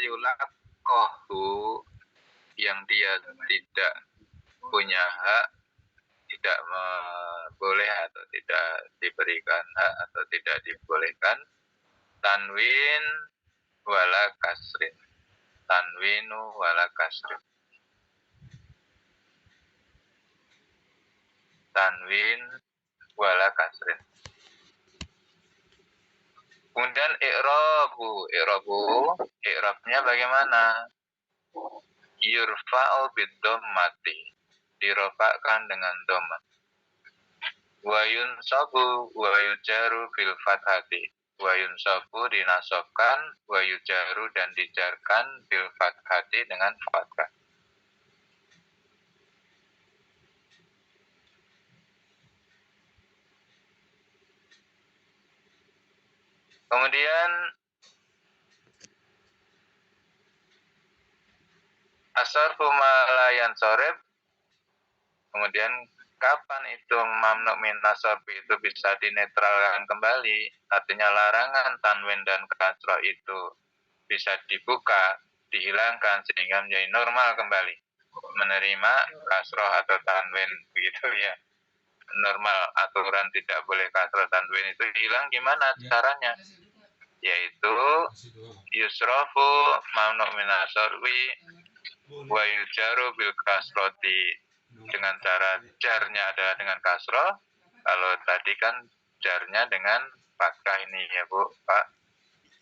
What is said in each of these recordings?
yulakohu, yang dia tidak punya hak, tidak boleh atau tidak diberikan hak atau tidak dibolehkan, tanwin wala kasrin, tanwinu wala kasrin, tanwin wala kasrin. Kemudian i'rabnya bagaimana? Yurfa'u bid-dhammati, dirofakkan dengan dhamma. Wa yunsabu wa yujaru bil fathati, wa yunsabu dinasobkan, wa yujaru dan dijarkan bil fathati dengan fathah. Kemudian asarfu ma la yansorib, kemudian kapan itu mamnu min nasarfi itu bisa dinetralkan kembali, artinya larangan tanwin dan kasroh itu bisa dibuka, dihilangkan sehingga menjadi normal kembali, menerima kasroh atau tanwin, begitu ya. Normal, aturan tidak boleh kasroh tanwin itu hilang, gimana caranya? Yaitu yusrofu mamnu min nasarfi wa yujaru bil kasroti, dengan cara jarnya adalah dengan kasroh. Kalau tadi kan jarnya dengan fathah ini ya Bu, Pak.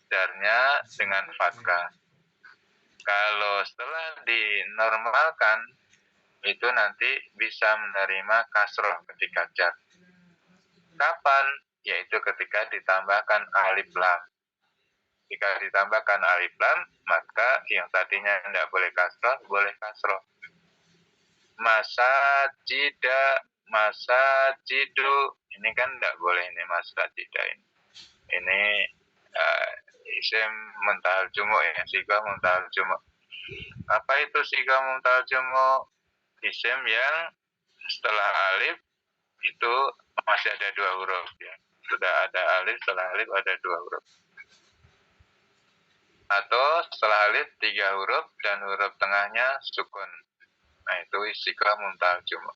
Jarnya dengan fathah. Kalau setelah dinormalkan itu nanti bisa menerima kasroh ketika jar. Kapan? Yaitu ketika ditambahkan alif lam. Jika ditambahkan alif lam, maka yang tadinya tidak boleh kasroh, boleh kasroh. Masajidu, ini kan tidak boleh ini masajida ini. Ini isim muntahal jumu ya, siga muntahal jumu. Apa itu siga muntahal jumu? Isim yang setelah alif itu masih ada dua huruf ya. Sudah ada alif, setelah alif ada dua huruf. Atau setelah alif 3 huruf dan huruf tengahnya sukun. Nah itu istiqah muntahal jumu.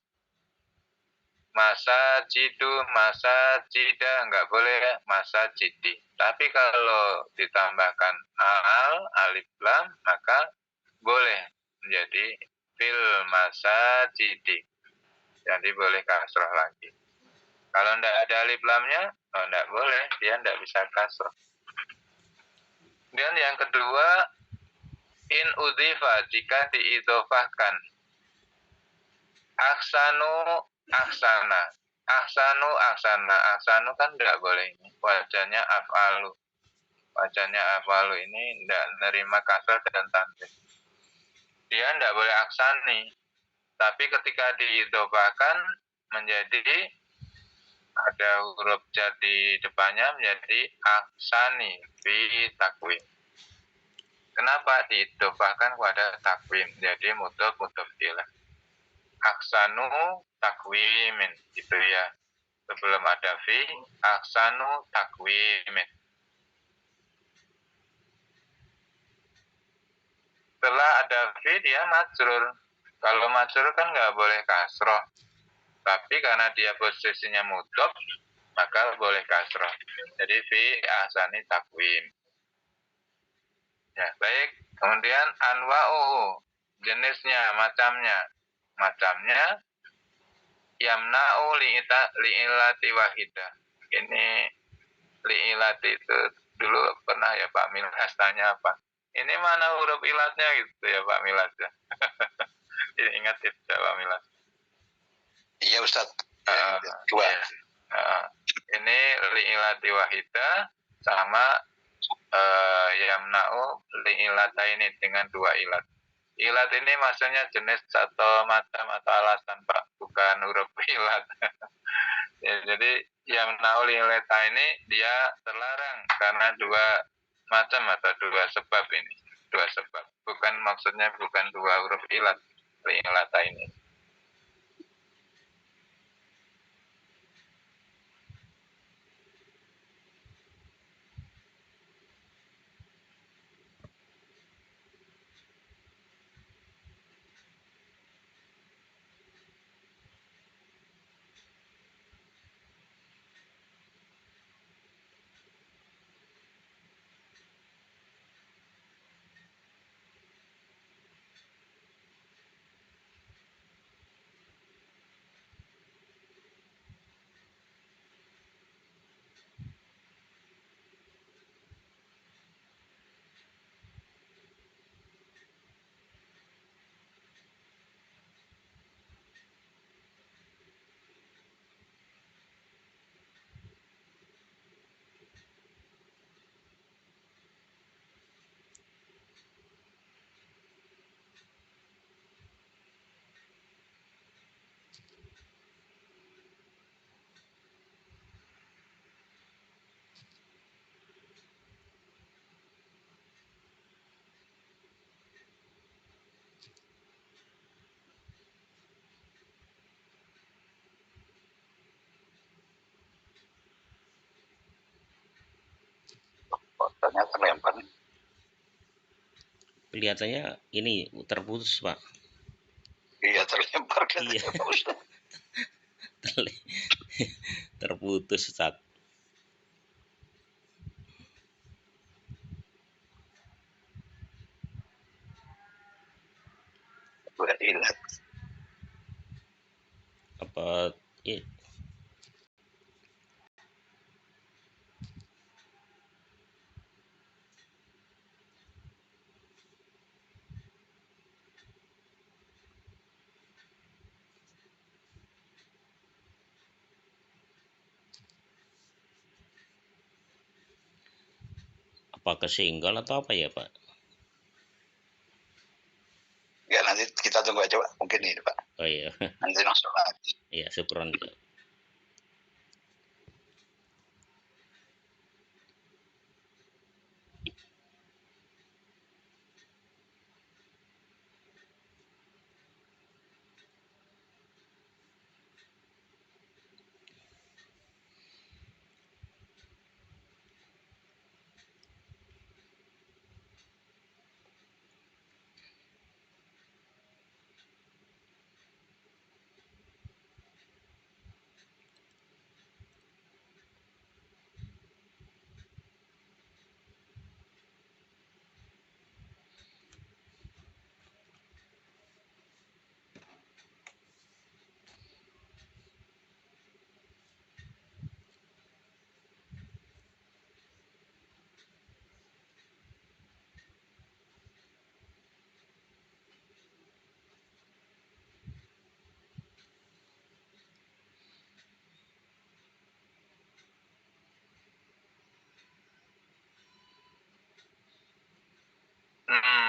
Masajidu, masajida, nggak boleh masajidi. Tapi kalau ditambahkan alif lam, maka boleh menjadi fil masajidi. Jadi boleh kasroh lagi. Kalau nggak ada alif lamnya, nggak boleh, dia nggak bisa kasroh. Dan yang kedua, in udhifa, jika diidhofahkan. Aksanu, aksana. Aksanu kan tidak boleh ini. Wajahnya af'alu. Wajahnya af'alu ini tidak menerima kasrah dan tanwin. Dia tidak boleh aksani. Tapi ketika diidhofahkan menjadi ada huruf jar di depannya menjadi aksani fi takwim. Kenapa diidhofahkan kepada takwim? Jadi mudhof ilaih. Aksanu takwimin, gitu ya. Sebelum ada fi, aksanu takwimin. Setelah ada fi, dia majrur. Kalau majrur kan nggak boleh kasroh. Tapi karena dia posisinya mudhof, maka boleh kasroh. Jadi fi ahsani takwim. Ya, baik. Kemudian anwa'uhu, jenisnya, macamnya yamna'u li'ilati wahidah. Ini li'ilati itu dulu pernah ya Pak Milas tanya apa? Ini mana huruf ilatnya gitu ya Pak Milas ya. Ingat itu Pak Milas. Iya Ustaz. Dua. Ini li'ilati wahidah sama yamna'u li'ilata ini dengan dua ilat. Ilat ini maksudnya jenis atau macam atau alasan Pak, bukan huruf ilat. Ya, jadi yamna'u li'ilata ini dia terlarang karena dua macam atau dua sebab ini. Dua sebab. Bukan maksudnya bukan dua huruf ilat li'ilata ini. terlempar. Kelihatannya ini terputus, Pak. Iya, terlempar kan Iya. Pak Ustaz. Terputus, Ustaz. Udah hilang. Apa apa kesenggol atau apa ya, Pak? Ya nanti kita tunggu aja Pak. Mungkin ini Pak. Oh iya. Nanti masuk lagi. Iya, syukron.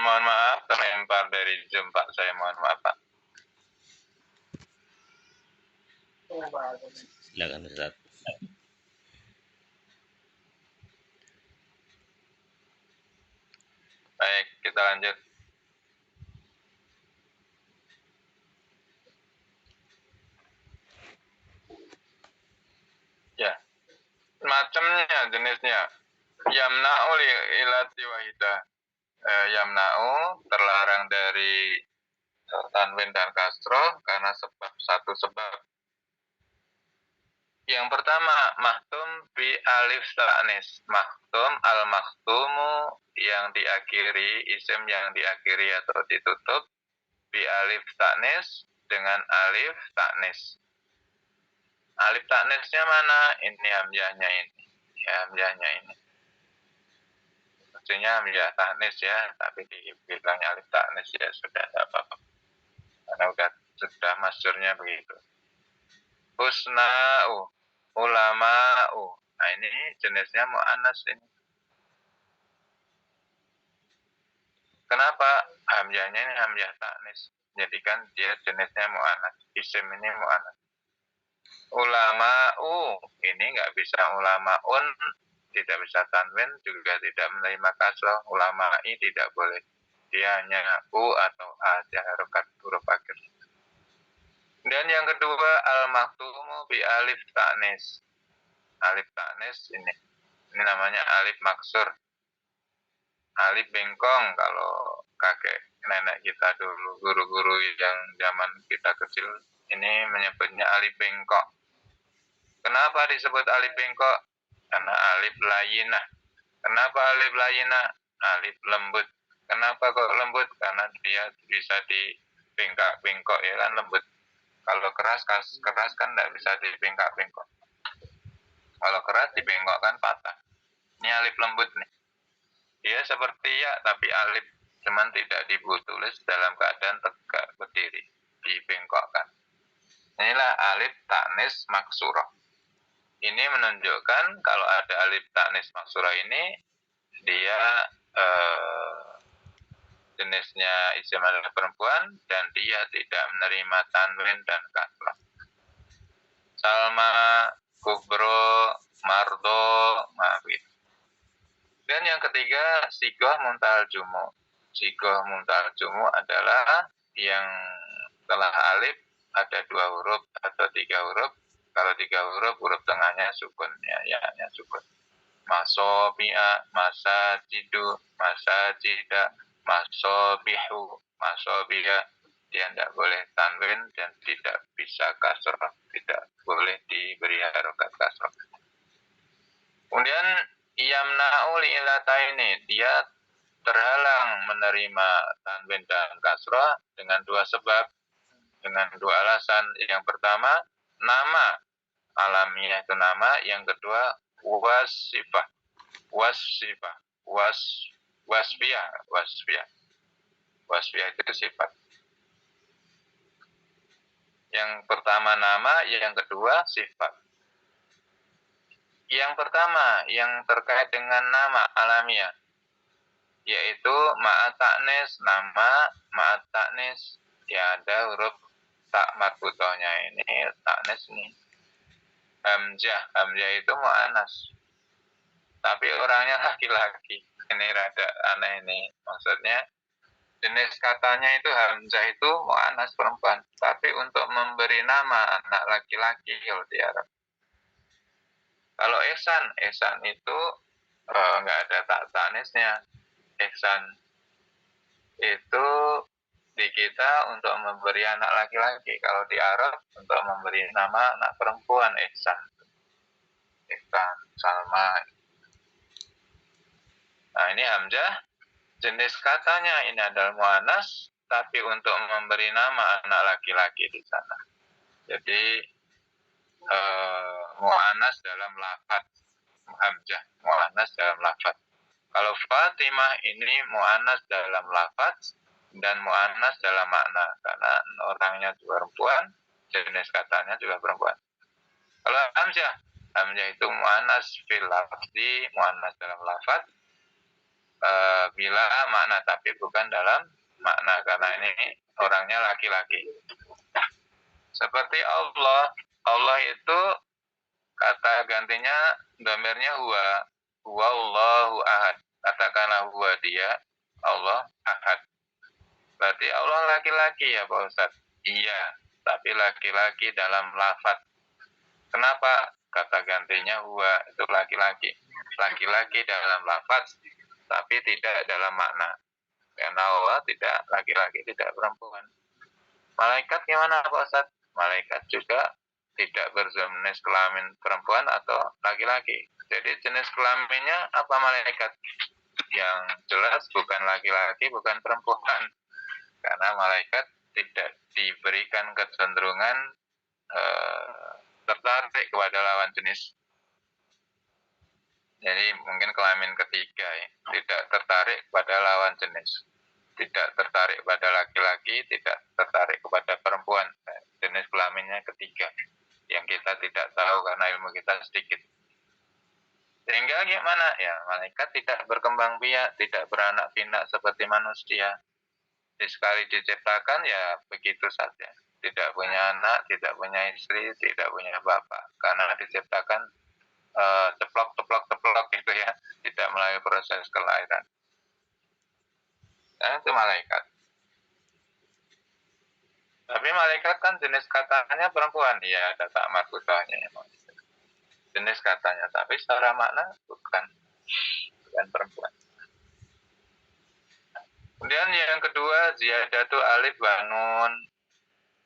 Mohon maaf, terlempar dari Zoom, Pak. Saya mohon maaf, Pak. Silakan, Ustaz. Baik, kita lanjut. Ya, macamnya, jenisnya. Yamna'u ilati wahidah. Yamna'u terlarang dari tanwin dan kasroh karena satu sebab. Yang pertama, mahtum bi alif ta'nis. Mahtum al-mahtumu yang diakhiri, isim yang diakhiri atau ditutup bi alif ta'nis dengan alif ta'nis. Alif ta'nisnya mana? Ini hamzahnya ini. Ya, hamzahnya ini. Maksudnya hamzah ta'nis ya, tapi dibilangnya alif ta'nis ya sudah tidak apa-apa. Karena sudah masyhurnya begitu. Husna'u, ulama'u. Nah ini jenisnya mu'annas ini. Kenapa? Hamzahnya ini hamzah ta'nis. Jadi kan dia jenisnya mu'annas. Isim ini mu'annas. Ulama'u, ini nggak bisa ulama'un, tidak bisa tanwin, juga tidak menerima kasroh. Ulama'i tidak boleh. Dia hanya u atau a, harokat huruf akhir. Dan yang kedua, al-maktumu bi alif ta'nis. Alif ta'nis ini namanya alif maksur. Alif bengkong kalau kakek nenek kita dulu, guru-guru yang zaman kita kecil, ini menyebutnya alif bengkok. Kenapa disebut alif bengkok? Karena alif layinah. Kenapa alif layinah? Alif lembut. Kenapa kok lembut? Karena dia bisa dibengkak-bengkok, ya kan, lembut. Kalau keras kan tidak bisa dibengkak-bengkok. Kalau keras dibengkokkan patah. Ini alif lembut nih. Dia seperti ya, tapi alif cuman tidak ditulis dalam keadaan tegak berdiri, dibengkokkan. Inilah alif ta'nis maksurah. Ini menunjukkan kalau ada alif ta'nis maksurah ini, dia jenisnya isim adalah perempuan dan dia tidak menerima tanwin dan kasrah. Salma, kubro, mardo, mawid. Dan yang ketiga, sigoh muntal jumu. Sigoh muntal jumu adalah yang setelah alif ada 2 huruf atau 3 huruf. Kalau 3 huruf, huruf tengahnya sukun, ya sukun. masobi'a, masajidu, masajida, masobihu, masobiya. Dia tidak boleh tanwin dan tidak bisa kasroh, tidak boleh diberi harokat kasroh. Kemudian yamna'u li'ilataini, dia terhalang menerima tanwin dan kasroh dengan dua sebab, dengan dua alasan. Yang pertama, nama alamiah itu nama, yang kedua wasifah, wasfiyah itu sifat. Yang pertama nama, yang kedua sifat. Yang pertama yang terkait dengan nama alamiah, yaitu ma'at ta'nis, nama ma'at ta'nis, ya ada huruf tak marbutohnya ini, ta'nis ini. Hamzah itu mu'anas, tapi orangnya laki-laki. Ini rada aneh ini, maksudnya jenis katanya itu hamzah itu mu'anas perempuan, tapi untuk memberi nama anak laki-laki kalau di Arab. Kalau ihsan itu nggak ada tak tanisnya. Ihsan itu di kita untuk memberi anak laki-laki, kalau di Arab untuk memberi nama anak perempuan ihsan, Salma. Nah ini hamzah, jenis katanya ini adalah mu'anas, tapi untuk memberi nama anak laki-laki di sana. Jadi mu'anas dalam lafaz, hamzah mu'anas dalam lafaz. Kalau Fatimah ini mu'anas dalam lafaz dan mu'anas dalam makna, karena orangnya juga perempuan, jenis katanya juga perempuan. Kalau hamzah itu mu'anas fil lafzi, mu'anas dalam lafaz, bila makna, tapi bukan dalam makna, karena ini orangnya laki-laki. Seperti Allah itu kata gantinya dhamirnya huwa Allahu ahad. Katakanlah huwa dia, Allah ahad. Berarti Allah laki-laki ya Pak Ustadz? Iya, tapi laki-laki dalam lafaz. Kenapa? Kata gantinya huwa itu laki-laki. Laki-laki dalam lafaz, tapi tidak dalam makna. Karena Allah tidak laki-laki, tidak perempuan. Malaikat gimana Pak Ustadz? Malaikat juga tidak berjenis kelamin perempuan atau laki-laki. Jadi jenis kelaminnya apa malaikat? Yang jelas bukan laki-laki, bukan perempuan. Karena malaikat tidak diberikan kecenderungan tertarik kepada lawan jenis. Jadi mungkin kelamin ketiga ya, tidak tertarik kepada lawan jenis. Tidak tertarik pada laki-laki, tidak tertarik kepada perempuan. Jenis kelaminnya ketiga, yang kita tidak tahu karena ilmu kita sedikit. Sehingga gimana? Ya, malaikat tidak berkembang biak, tidak beranak pinak seperti manusia. Sekali diciptakan ya begitu saja. Tidak punya anak, tidak punya istri, tidak punya bapak. Karena diciptakan ceplok gitu ya, tidak melalui proses kelahiran. Dan itu malaikat. Tapi malaikat kan jenis katanya perempuan, ya ada tak marbutohnya. Jenis katanya, tapi secara makna bukan perempuan. Kemudian yang kedua, ziyadatu alif wa nun.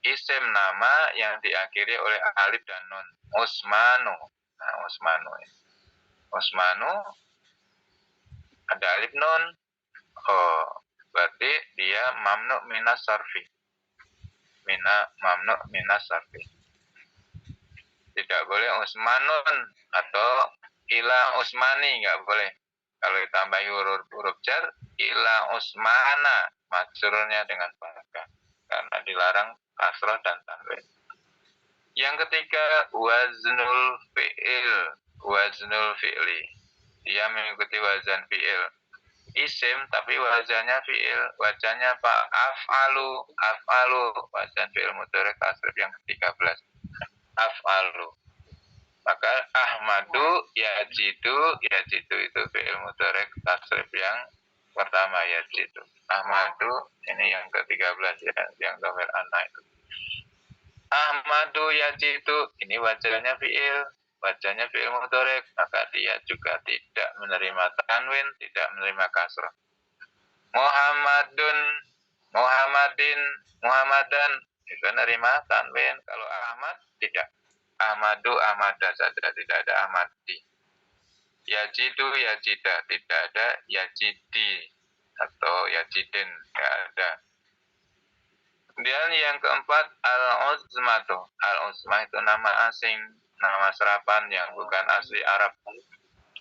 Isim nama yang diakhiri oleh alif dan nun. Usmanu. Nah, Usmanu ada alif nun. Oh, berarti dia mamnu minas sarfi. Mamnu minas sarfi. Tidak boleh Usmanun atau ila Usmani, nggak boleh. Kalau ditambahi huruf jar, ila Usmana, majrurnya dengan fathah, karena dilarang kasroh dan tanwin. Yang ketiga, waznul fi'li. Dia mengikuti wazan fi'il. Isim tapi wazannya fi'il. Wazannya apa? Af'alu. Wazan fi'il mudhari' tasrif yang ke-13. Af'alu. Maka Ahmadu yajidu itu fi'il mudhari' tasrif yang pertama, yajidu. Ahmadu ini yang ke-13 ya, yang dhamir anak itu. Ahmadu yajidu ini wazannya fi'il. wajahnya fi'il mudhari, maka dia juga tidak menerima tanwin, tidak menerima kasrah. Muhammadun, Muhammadin, Muhammadan itu menerima tanwin. Kalau Ahmad tidak. Ahmadu, Ahmada saja, tidak ada Ahmadi. Yajidu, Yajida, tidak ada Yajidi atau Yajidin, tidak ada. Kemudian yang keempat, Al-Uzmatu. Al-Uzmah itu nama asing, nama serapan yang bukan asli Arab.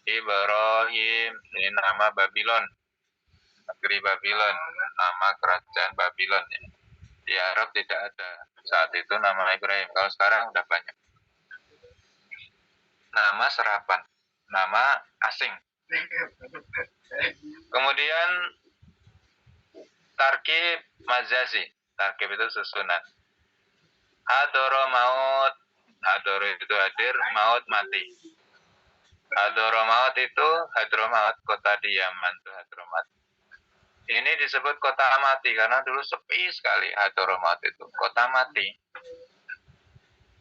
Ibrahim, ini nama Babylon, negeri Babylon, nama kerajaan Babylon. Di Arab tidak ada saat itu nama Ibrahim. Kalau sekarang udah banyak. Nama serapan, nama asing. Kemudian tarkib majazi. Tarkib itu susunan. Hadoro maut. Hadoro itu hadir, maut mati. Hadoro maut itu Hadromaut, kota di Yaman itu Hadromaut. Ini disebut kota mati karena dulu sepi sekali Hadromaut itu, kota mati.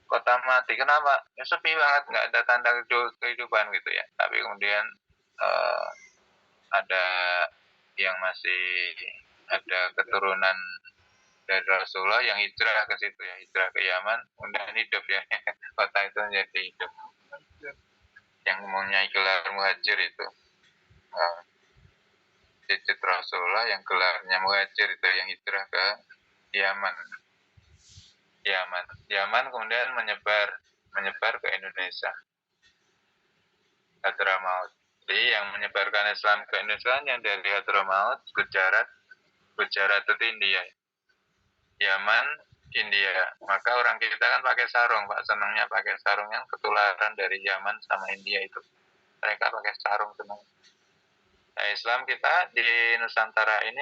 Kota mati, kenapa? Ya sepi banget, nggak ada tanda kehidupan gitu ya. Tapi kemudian ada yang masih ada keturunan dari Rasulullah yang hijrah ke situ ya, hijrah ke Yaman, kemudian hidup ya, kota itu menjadi hidup. Yang mempunyai gelar muhajir itu, cicit Rasulullah yang gelarnya muhajir itu yang hijrah ke Yaman. Yaman kemudian menyebar ke Indonesia. Hadramaut. Jadi yang menyebarkan Islam ke Indonesia yang dari Hadramaut, Gujarat itu India. Yaman, India. Maka orang kita kan pakai sarung, Pak, senangnya pakai sarung yang ketularan dari Yaman sama India itu. Mereka pakai sarung senang. Nah, Islam kita di Nusantara ini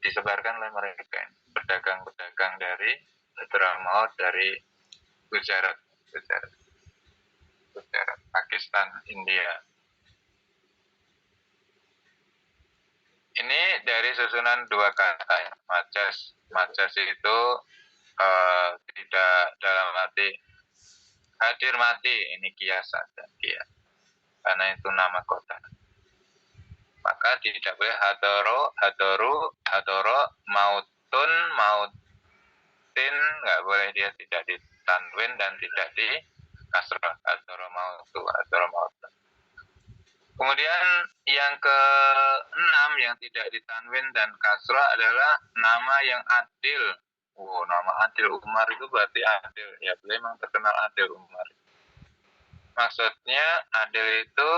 disebarkan oleh mereka. Pedagang-pedagang dari Hadramaut, dari Gujarat, Pakistan, India. Ini dari susunan dua kata ya. Majas itu tidak dalam arti hadir mati, ini kias saja, kias. Karena itu nama kota. Maka tidak boleh hadoro, mautun, mautin, nggak boleh, dia tidak ditanwin dan tidak di kasrah. Hadoro mautun. Kemudian yang ke-6 yang tidak ditanwin dan kasrah adalah nama yang adil. Nama adil, Umar itu berarti adil. Ya, beliau memang terkenal adil, Umar. Maksudnya adil itu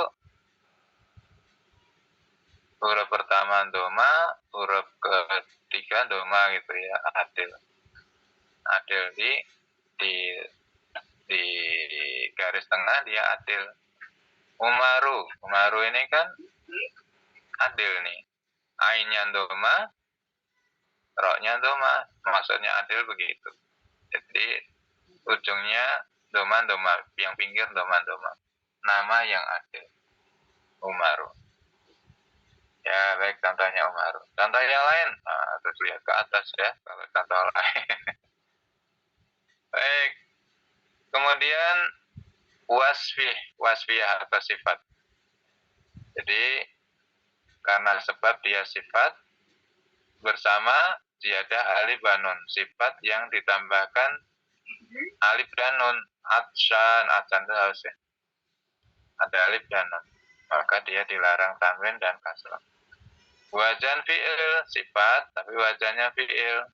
huruf pertama doma, huruf ketiga doma gitu ya, adil. Adil di garis tengah dia adil. Umaru ini kan adil nih. Ainnya doma, roknya doma, maksudnya adil begitu. Jadi ujungnya doma, yang pinggir doma. Nama yang adil. Umaru. Ya, baik, contohnya Umaru. Contoh yang lain, terus lihat ke atas ya, kalau contoh lain. Baik. Kemudian wasfiyah atau sifat. Jadi karena sebab dia sifat bersama ziyadah alif dan nun, sifat yang ditambahkan alif dan nun. Atsan itu harusnya ada alif dan nun, maka dia dilarang tanwin dan kasrah. Wajan fi'il sifat, tapi wajannya fi'il.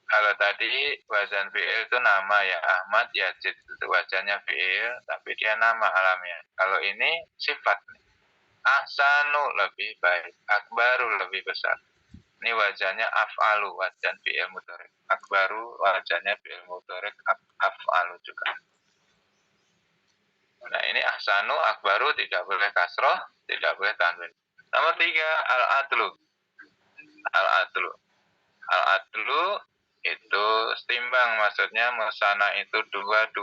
Kalau tadi wazan fi'il itu nama ya, Ahmad, Yazid itu wazannya fi'il, tapi dia nama alamnya. Kalau ini sifat. Ahsanu lebih baik, akbaru lebih besar. Ini wazannya af'alu, wazan fi'il mudhari'. Akbaru wazannya fi'il mudhari', af'alu juga. Nah, ini ahsanu, akbaru tidak boleh kasroh, tidak boleh tanwin. Nomor 3, al-adlu. Al-adlu itu setimbang, maksudnya musana itu 2,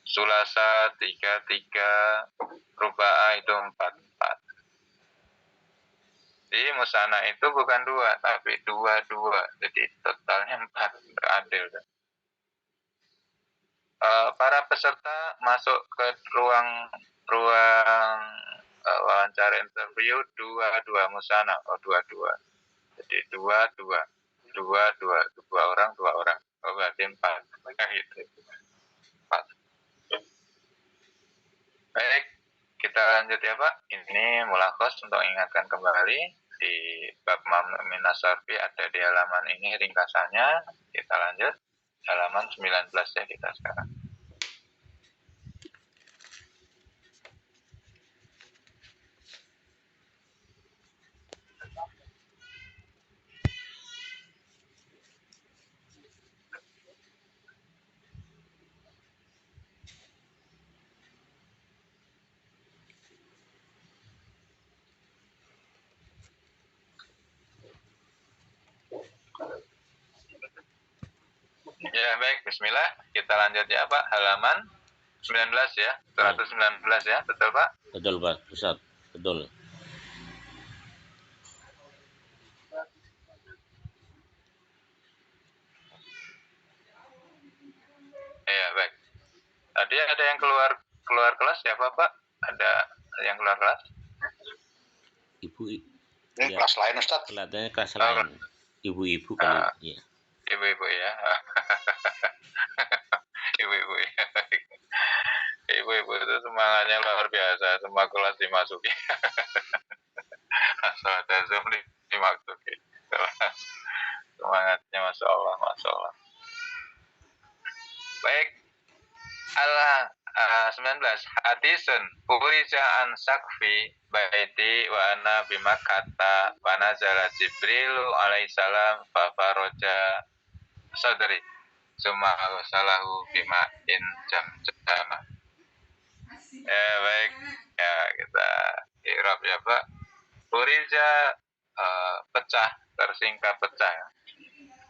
sulasa 3, ruba'a itu 4. Jadi musana itu bukan 2, tapi 2. Jadi totalnya 4, adil. para peserta masuk ke ruang wawancara interview dua musana, dua. Jadi dua orang. Oh, berarti 4. Gitu. 4. Baik, kita lanjut ya Pak. Ini mulakos untuk ingatkan kembali di bab mamnu minas sarfi ada di halaman ini ringkasannya. Kita lanjut halaman 19 ya kita sekarang. Ya baik, bismillah. Kita lanjut ya Pak, halaman 19 ya, 119 ya, betul Pak? Betul Pak Ustaz, betul. Iya baik. Tadi ada yang keluar kelas ya Pak? Ada yang keluar kelas? Ibu Ini ya, kelas lain Ustaz. kelihatannya kelas lain. Ibu-ibu kali. Iya. Ibu-ibu ya. Ibu-ibu ya. Ibu-ibu itu semangatnya luar biasa, semua kelas dimasuki. Asal ada Zoom dimasuki. Semangatnya Masya Allah. Baik. 19. Hadisun Urija an sakfi baiti wa ana bimakata wa nazala Jibrilu alaihissalam fa faraja sadri summa salahu bima in jam. Baik ya, kita i'rab ya Pak. Urija pecah, tersingkap pecah.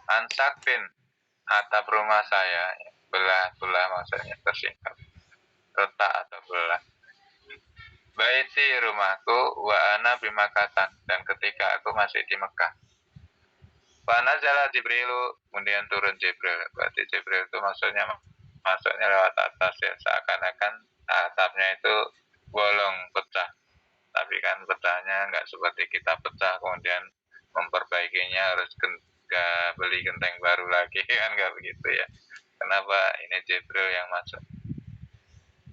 An sakfin atap rumah saya, belah maksudnya tersingkap, retak atau belah. Baiti rumahku wa ana bimakatan, dan ketika aku masih di Mekah. Panazala Jibrilu, kemudian turun Jibril. Berarti Jibril itu masuknya lewat atas ya, seakan-akan atapnya itu bolong, pecah. Tapi kan pecahnya nggak seperti kita pecah kemudian memperbaikinya harus beli genteng baru lagi, kan nggak begitu ya. Kenapa ini Jibril yang masuk?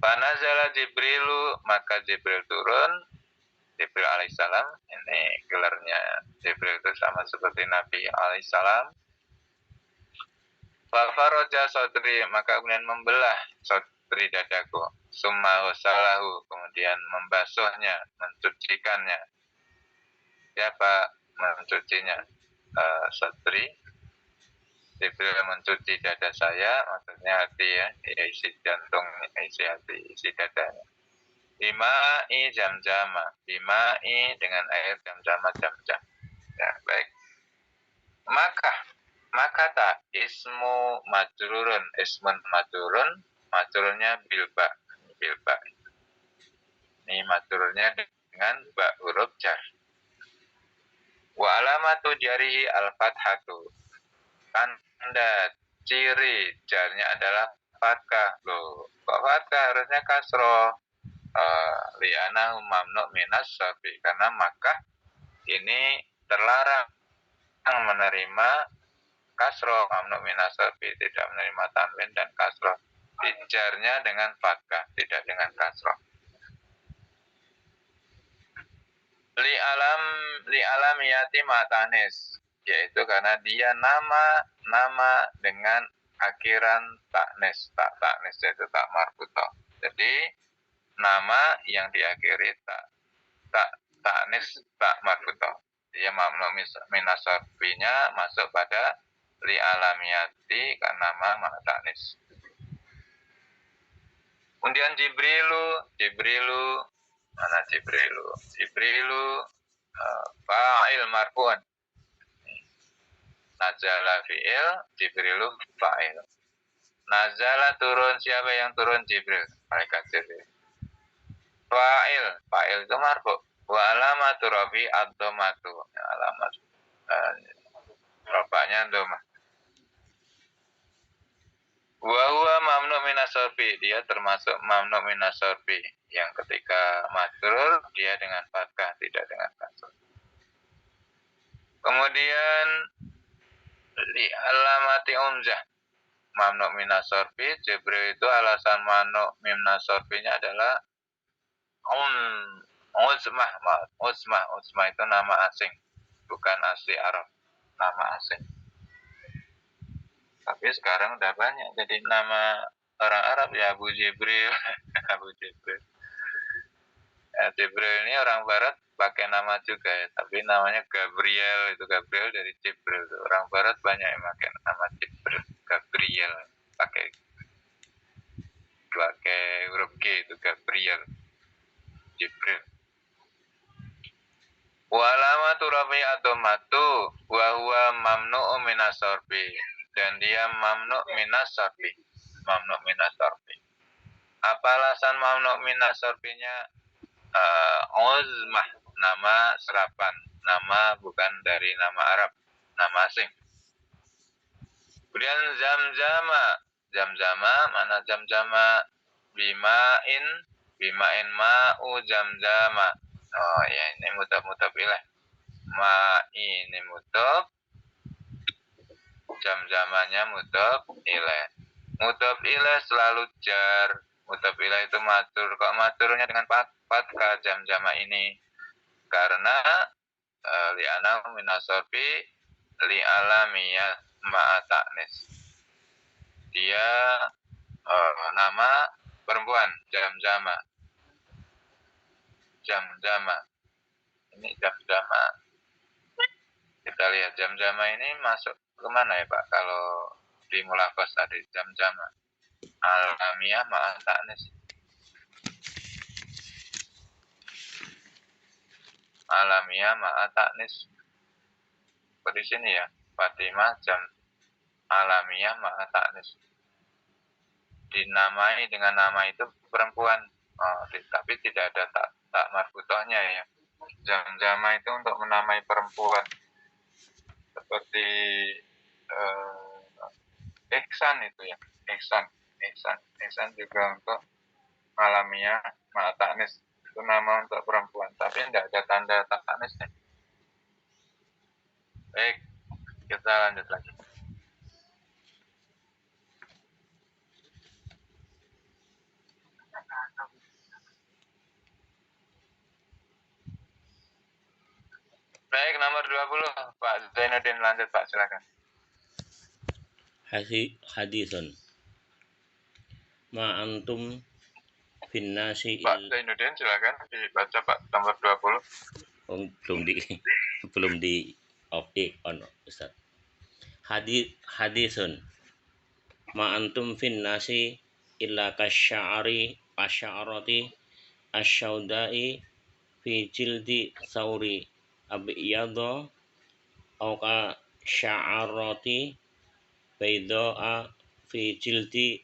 Panazala Jibrilu, maka Jibril turun. Jibril alaihissalam, ini gelarnya Jibril itu sama seperti Nabi alaihissalam. Fafaraja sodri, maka kemudian membelah sodri dadaku. Summa salahu, kemudian membasuhnya, mencucikannya. Siapa mencucinya? Sodri. Jibril mencuci dada saya, maksudnya hati ya, isi jantung, isi hati, isi dadanya. Bima'i jam-jama, bima'i dengan air jam-jama jam-jam. Ya, baik. Maka tak ismu majrurun, ismun majrurnya bilba. Ini majrurnya dengan ba huruf jar. Wa alamatu jarihi al-fathatu. Tanda ciri jarnya adalah fathah. Loh, kok fathah? Harusnya kasroh. Li'anahu mamnu minas sarfi, karena Makkah ini terlarang menerima kasroh, mamnu minas sarfi, tidak menerima tanwin dan kasroh. Dijarnya dengan fathah, tidak dengan kasroh. Li alamiyati matanis, yaitu karena dia nama dengan akhiran taknis, taknis yaitu tak marbutoh. Jadi nama yang diakhiri taknis tak marbutoh. Dia mamnu minas sarfinya masuk pada li alamiyati karena nama taknis. Kemudian Jibrilu mana Jibrilu fa'il marfu'un. Nazala fi'il, Jibrilu fa'il. Nazala turun, siapa yang turun? Jibril, malaikat Jibril. Fa'il itu marfu'. Wa alamatu rafi ad-dhammatu. Alamat rafa'nya dhammah. Wa huwa mamnu minas sarfi, dia termasuk mamnu minas sarfi yang ketika majrur dia dengan fathah, tidak dengan kasrah. Kemudian li alamati umzah, mamnu minas sarfi, Jibril itu alasan mamnu minas sarfinya adalah uzmah. Uzmah itu nama asing, bukan asli Arab, nama asing. Tapi sekarang udah banyak jadi nama orang Arab ya, Abu Jibril. Abu Jibril. Jibril ini orang Barat pakai nama juga ya, tapi namanya Gabriel, itu Gabriel dari Jibril. Orang Barat banyak yang pakai nama Jibril, Gabriel, pakai huruf G, itu Gabriel, Jibril. Walamatu rafi'atu matu wa huwa mamnu'u minas sarfi, dan dia mamnu' minas sarfi. Mamnu' minas sarfi. Apa alasan mamnu' minas sarfinya? Uzmah, nama serapan, nama bukan dari nama Arab, nama asing. Kemudian zamzama, mana zamzama? Bimain ma'u zamzama. Oh ya, ini mutaf ilaih. Ma ini mutaf, zamzamanya mutaf ilaih. Mutaf ilaih selalu jar. Mutaf ilaih itu matur. Kok maturnya dengan fathah zamzama ini? Karena li'ana minasorfi li'alamiyah ma'ata'nis. Dia nama perempuan, zamzama. Ini zamzama. Kita lihat zamzama ini masuk kemana ya Pak? Kalau di mulakos tadi zamzama. Alamiyah ma'ata'nis. Alamiah ma'ata'nis. Di sini ya, Fatimah jam alamiah ma'ata'nis. Dinamai dengan nama itu perempuan. Tapi tidak ada tak marfutohnya ya. Jam-jama itu untuk menamai perempuan. Seperti Ihsan itu ya. Ihsan juga untuk alamiah ma'ata'nis. Itu nama untuk perempuan, tapi tidak ada tanda ta'nisnya. Baik, kita lanjut lagi. Baik, nomor 20, Pak Zainuddin, lanjut Pak, silakan. Hadisun. Ma antum finnasi Pak Zainuddin, silakan dibaca Pak, nomor 20. Oh, belum di off on Ustaz. Hadisun. Ma antum finnasi illa kasya'ari asy'arati asyaudai fi jildi sauri abyadha au ka sya'arati bayda'a fi jildi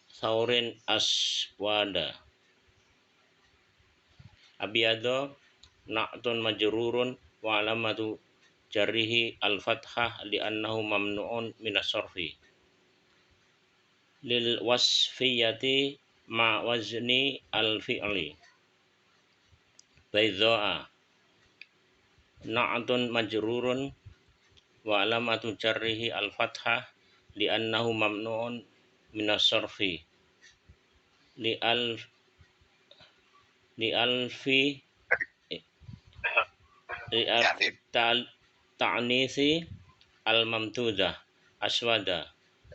saurin aswada. Abyadha na'tun majrurun wa alamatu jarrihi al-fathah li'annahu mamnu'un minas sarfi lil wasfiyati ma wazni al-fi'li. Bayda'a na'tun majrurun wa alamatu jarrihi al-fathah li'annahu mamnu'un minas sarfi li alfi ta'nisi al-mamtudah aswada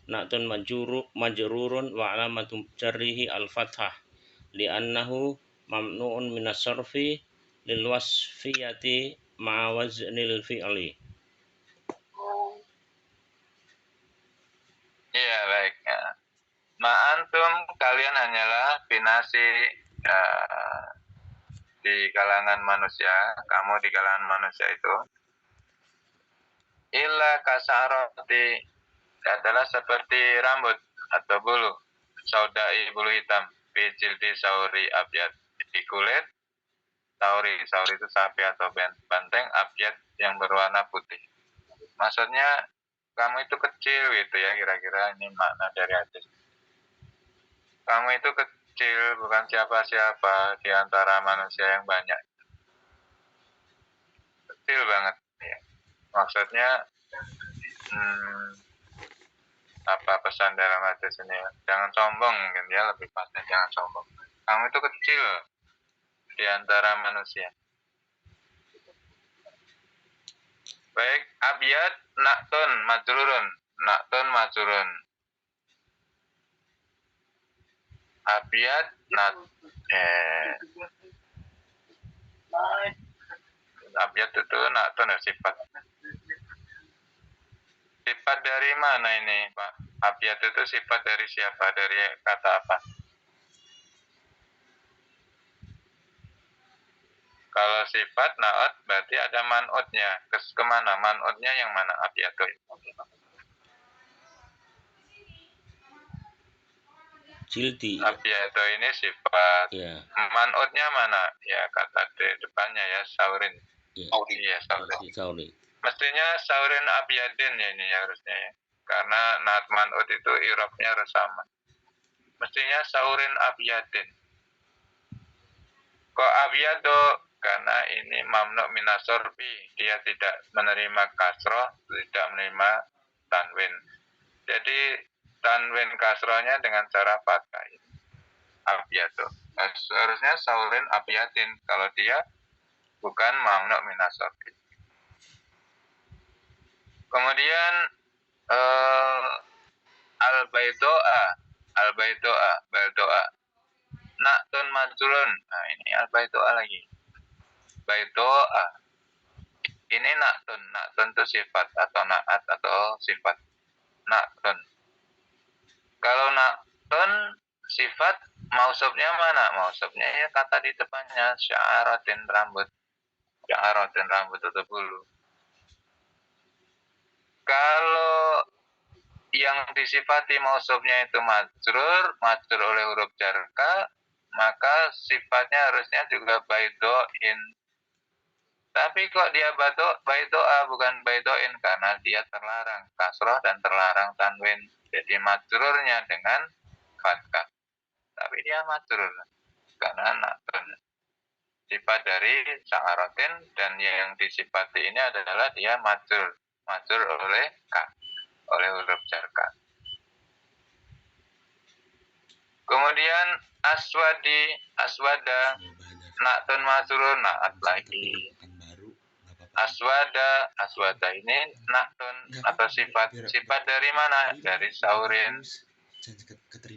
na'tun majrurun wa alamatu jarrihi al-fathah li'annahu mamnu'un minas sarfi lil wasfiyati ma'a waznil fi'li. Iya, baik. Ya. Ma'antum, kalian hanyalah binasi di kalangan manusia, kamu di kalangan manusia itu. Illa kasaroti, adalah seperti rambut atau bulu, saudai bulu hitam, di sauri abyad, di kulit sauri itu sapi atau banteng, abyad yang berwarna putih. Maksudnya kamu itu kecil gitu ya, kira-kira ini makna dari hadis. Kamu itu kecil, bukan siapa-siapa di antara manusia yang banyak. Kecil banget ya. Maksudnya apa pesan dalam hadis ini? Jangan sombong mungkin ya, lebih pasnya jangan sombong. Kamu itu kecil di antara manusia. Baik, abiyat naktun majrurun. Naktun majrurun. Abiyat abiyat itu naktun sifat. Sifat dari mana ini, Pak? Abiyat itu sifat dari siapa? Dari kata apa? Kalau sifat naat berarti ada man'utnya. Kemana? Man'utnya yang mana? Abiyat itu. Jildi. Abiyat ini sifat. Ya. Man'utnya mana? Ya kata di depannya ya saurin. Ya. Iya saurin. Saurin. Mestinya saurin abiyadin ya ini harusnya ya. Karena naat man'ut itu irobnya harus sama. Mestinya saurin abiyadin. Kok abiyado? Karena ini mamnu minasorfi, dia tidak menerima kasroh, tidak menerima tanwin. Jadi tanwin kasrohnya dengan cara fathah. Abiyado. Seharusnya saurin abiyatin kalau dia bukan mamnu minasorfi. Kemudian al-baitoa, naktun majrurun. Nah ini al-baitoa lagi. Baitoa. Ini naktun itu sifat atau naat atau sifat. Naktun. Kalau naktun sifat mausubnya mana? Mausubnya ya kata di depannya sya'aratin rambut. Sya'aratin rambut itu bulu. Kalau yang disifati mausubnya itu majrur oleh huruf jarka, maka sifatnya harusnya juga baidoin. Tapi kok dia baidoa bukan baidoin karena dia terlarang kasroh dan terlarang tanwin. Jadi majrurnya dengan fathah. Tapi dia majrur karena naktun. Sifat dari sa'aratin dan yang disifati ini adalah dia majrur oleh oleh huruf jarka. Kemudian aswada, naktun majrur, naat lagi. Aswada ini naktun atau sifat dari mana? Dari saurin.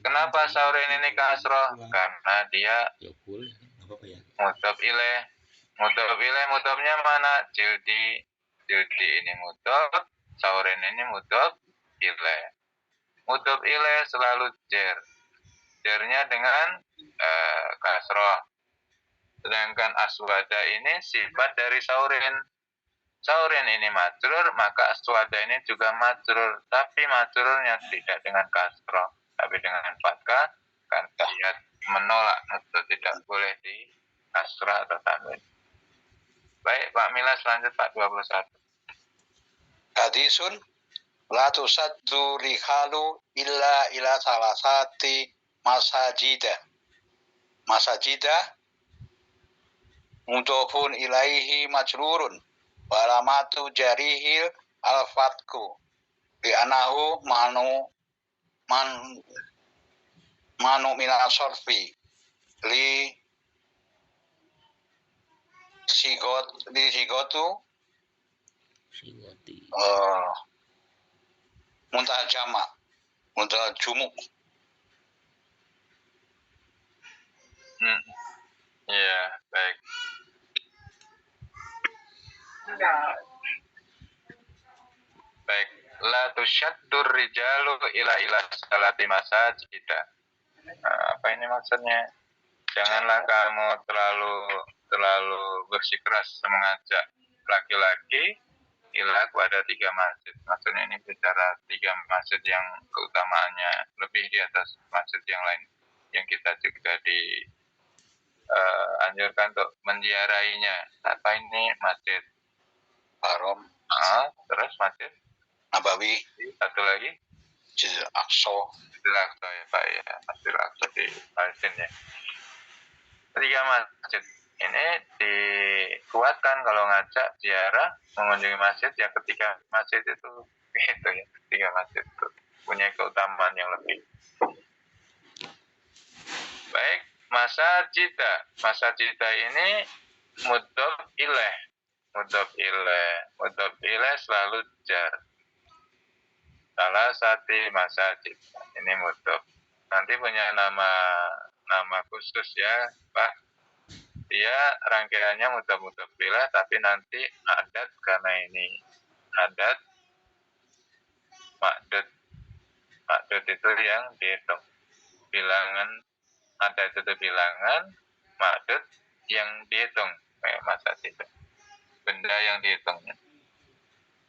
Kenapa saurin ini kasroh? Karena dia mudhof ilaih. Mudhofnya mana? Jildi ini mudhof, saurin ini mudhof ilaih. Mudhof ilaih selalu jernya dengan kasroh. Sedangkan aswada ini sifat dari saurin. Saurin ini majrur, maka aswada ini juga majrur. Tapi majrurnya tidak dengan kasroh, tapi dengan fathah. Karena dia menolak itu tidak boleh di kasroh atau tanwin. Baik, Pak Milas lanjut Pak 21. Hadisun la tusaddu rihalu illa salasati masajida mudhofun ilaihi majrurun wa alamatu jarihil al-fatku bi anahu manu min asorfi li sigotu muntah jama muntah jumuk. Ya, baik. Baik, la tusyaddur rijalu ila salati masajida. Apa ini maksudnya? Janganlah kamu terlalu bersikeras mengajak laki-laki kepada 3 masjid. Maksudnya ini bicara 3 masjid yang keutamaannya lebih di atas masjid yang lain. Yang kita juga anjurkan untuk menziarahinya. Apa ini? Masjid Haram. Terus masjid Nabawi, satu lagi Masjidil Aqsa. Masjidil Aqsa ya Pak ya, Masjidil Aqsa di Palestina ya. Ketiga masjid ini dikuatkan kalau ngajak ziarah mengunjungi masjid ya, ketika masjid itu gitu ya, ketiga masjid itu punya keutamaan yang lebih. Baik, masajid ini mudhof ilaih. Mudhof ilaih selalu jar. Salah satu masajid ini mudhof. Nanti punya nama khusus ya Pak. Dia rangkaiannya mudhof ilaih, tapi nanti adat, karena ini adat makdud. Makdud itu yang dihitung. Bilangan adat itu bilangan, makdud yang dihitung. Kayak masajid itu. Benda yang dihitungnya.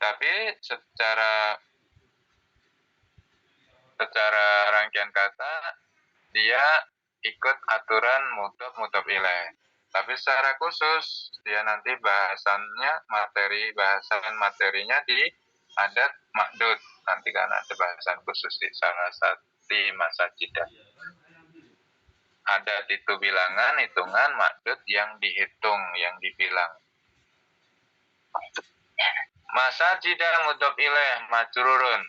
Tapi secara rangkaian kata dia ikut aturan mudhof ilaih. Tapi secara khusus dia nanti bahasan materinya di adat makdud. Nanti kan ada bahasan khusus di salah satu masajid. Adat itu bilangan, hitungan, makdud yang dihitung, yang dibilang. Masajid mudhof ilaih majrurun.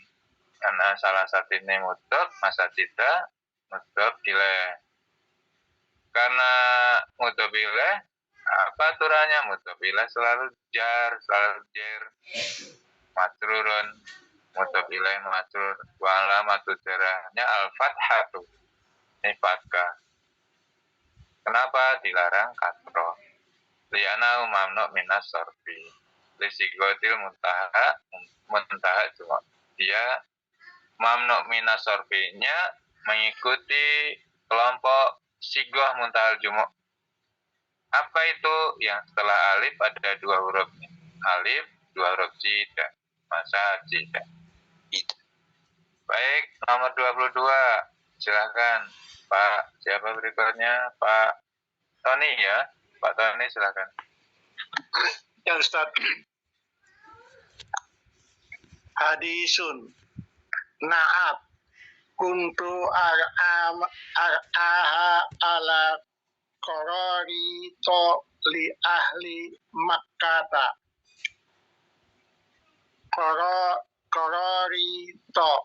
Karena salah satu ini mudhof, masajid mudhof ilaih. Karena mudhof ilaih, apa aturannya? Mudhof ilaih selalu jar. Majrurun, mudhof ilaih majrur. Wa alamatu jarahnya al-fathatu. Ini fathah. Kenapa dilarang kasroh? Li'annahu mamnu' minas sorfi. Lisigotil muntaha cuma. Dia mamnu' minas sorfinya mengikuti kelompok sigoh muntahal jumu'. Apa itu? Yang setelah alif ada dua huruf. Alif, dua huruf jida. Masajida. Baik, nomor 22. Silakan Pak. Siapa berikutnya? Pak Tony ya. Pak Tony silakan. Ya Ustaz. Hadisun. Na'at. Kuntu ar'aha ala qarari to li ahli Makkata. Qarari to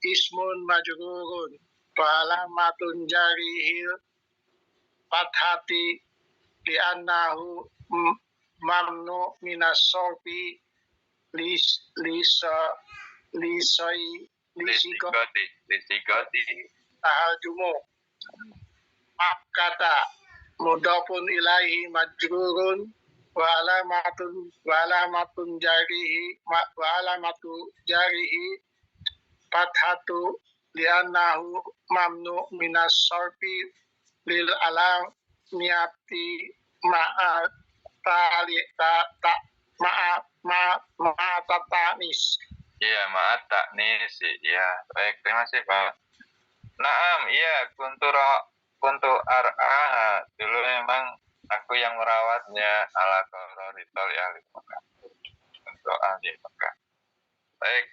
ismun majrurun wa alamatun jarihil fathati li annahu mamnu minas sorfi Lisigoti. tahal jumu. Makkata mudhafun ilaihi majrurun wa alamatun jarihi fathatu li'annahu mamnu minas sorfi lil alamiyati ma'a tatanis. Iya, maaf taknis. Iya, baik, terima kasih Pak. Naam, iya, kuntu ar'aha. Dulu memang aku yang merawatnya ala kororito ya ahli Mekah. Untuk ahli Mekah. Baik,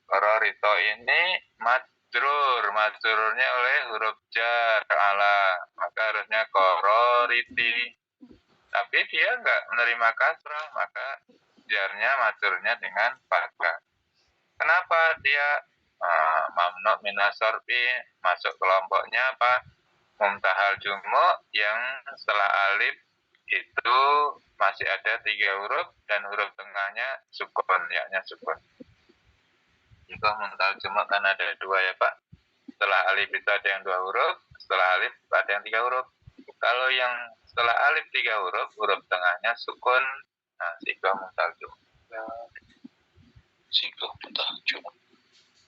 kororito ini majrurnya oleh huruf jar ala, maka harusnya kororiti. Tapi dia nggak menerima kasrah, maka jarnya majrurnya dengan fathah. Kenapa dia mamnu minas sorfi, masuk kelompoknya apa? Muntahal jumu, yang setelah alif itu masih ada 3 huruf dan huruf tengahnya sukun, yaknya sukun. Itu muntahal jumu kan ada 2 ya Pak. Setelah alif itu ada yang 2 huruf, setelah alif ada yang 3 huruf. Kalau yang setelah alif 3 huruf, huruf tengahnya sukun. Nah, sigoh muntahal jumu. Sigoh muntahal jumu.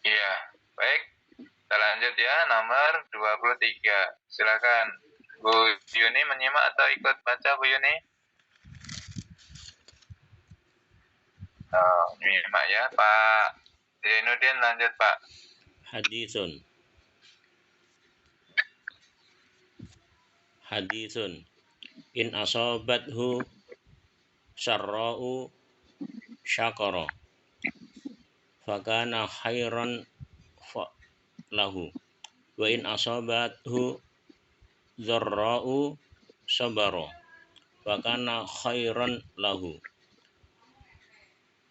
Iya, baik. Kita lanjut ya, nomor 23. Silakan. Bu Yuni menyimak atau ikut baca Bu Yuni? Oh, menyimak ya, Pak Zainuddin lanjut Pak. Hadisun. In asobathu syarra'u syakara fakana khairan lahu wa in asabathu dzarra'u sabara fakana khairan lahu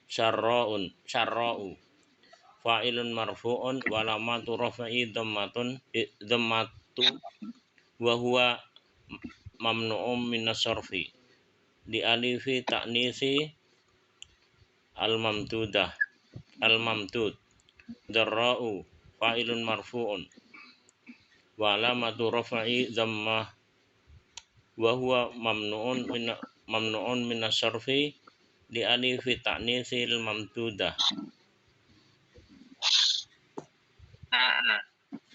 syarra'u fa'ilun marfu'un wa lamatu rafa'i dhammatu wa huwa mamnu'un minas sarfi di alifi ta'nisi al-mamdud darra'u fa'ilun marfu'un wa lamatu rafa'i dhammah wa huwa mamnu'un minas sarfi di alifi ta'nisi al-mamdudah.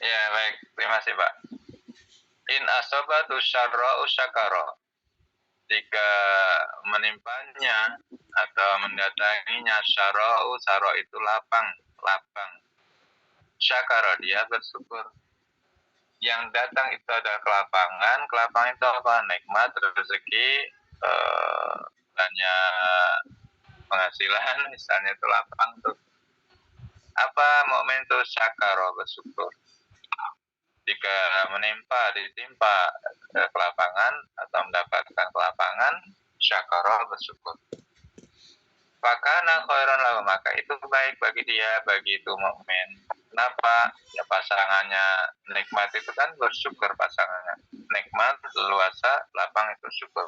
Ya baik, terima kasih Pak. In asobatu syarra'u syakara, jika menimpanya atau mendatanginya syarra'u, syarra' itu lapang, syakara, dia bersyukur. Yang datang itu ada kelapangan itu apa? Nikmat, rezeki, banyak penghasilan, misalnya itu lapang tuh. Apa momen itu? Syakara, bersyukur. Jika ditimpa kelapangan atau mendapatkan kelapangan, syakara, bersyukur. Fakana khairan lahu, maka itu baik bagi dia, bagi itu mukmin. Kenapa? Ya pasangannya nikmat itu kan bersyukur pasangannya. Nikmat, leluasa, lapang itu syukur.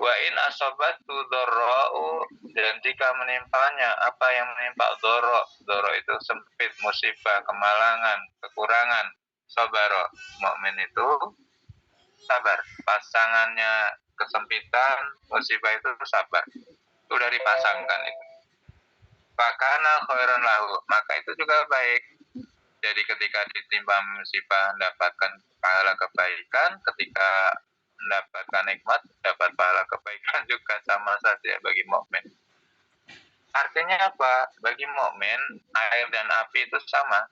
Wa in asabatu dharra'u, dan jika menimpanya apa yang menimpa dharra itu sempit, musibah, kemalangan, kekurangan, sabara, mukmin itu sabar. Pasangannya kesempitan, musibah itu sabar. Sudah dipasangkan itu. Fakana khairan lahu, maka itu juga baik. Jadi ketika ditimpa musibah mendapatkan pahala kebaikan, ketika mendapatkan nikmat dapat pahala kebaikan juga, sama saja bagi mukmin. Artinya apa? Bagi mukmin air dan api itu sama.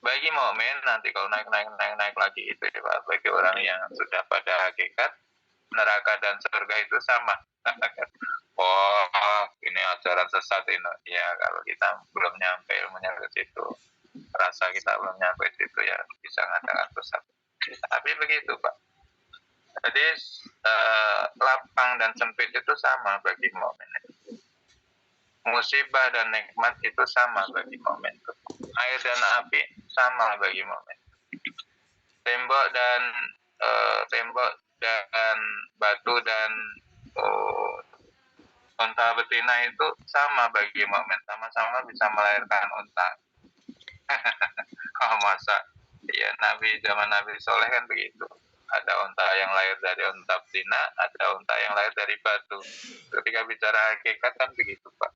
Bagi mukmin nanti kalau naik lagi itu ya Pak, bagi orang yang sudah pada hakikat, neraka dan surga itu sama. Oh, ini ajaran sesat ini. Ya, kalau kita belum nyampe ilmunya ke situ, rasa kita belum nyampe situ, ya bisa mengatakan sesat. Tapi begitu Pak. Jadi lapang dan sempit itu sama bagi mukmin. Musibah dan nikmat itu sama bagi mukmin. Air dan api sama bagi mukmin. Tembok dan batu dan unta betina itu sama bagi mukmin, sama-sama bisa melahirkan unta. Oh masa? Ya zaman Nabi Soleh kan begitu. Ada unta yang lahir dari unta betina, ada unta yang lahir dari batu. Ketika bicara hakikat kan begitu Pak.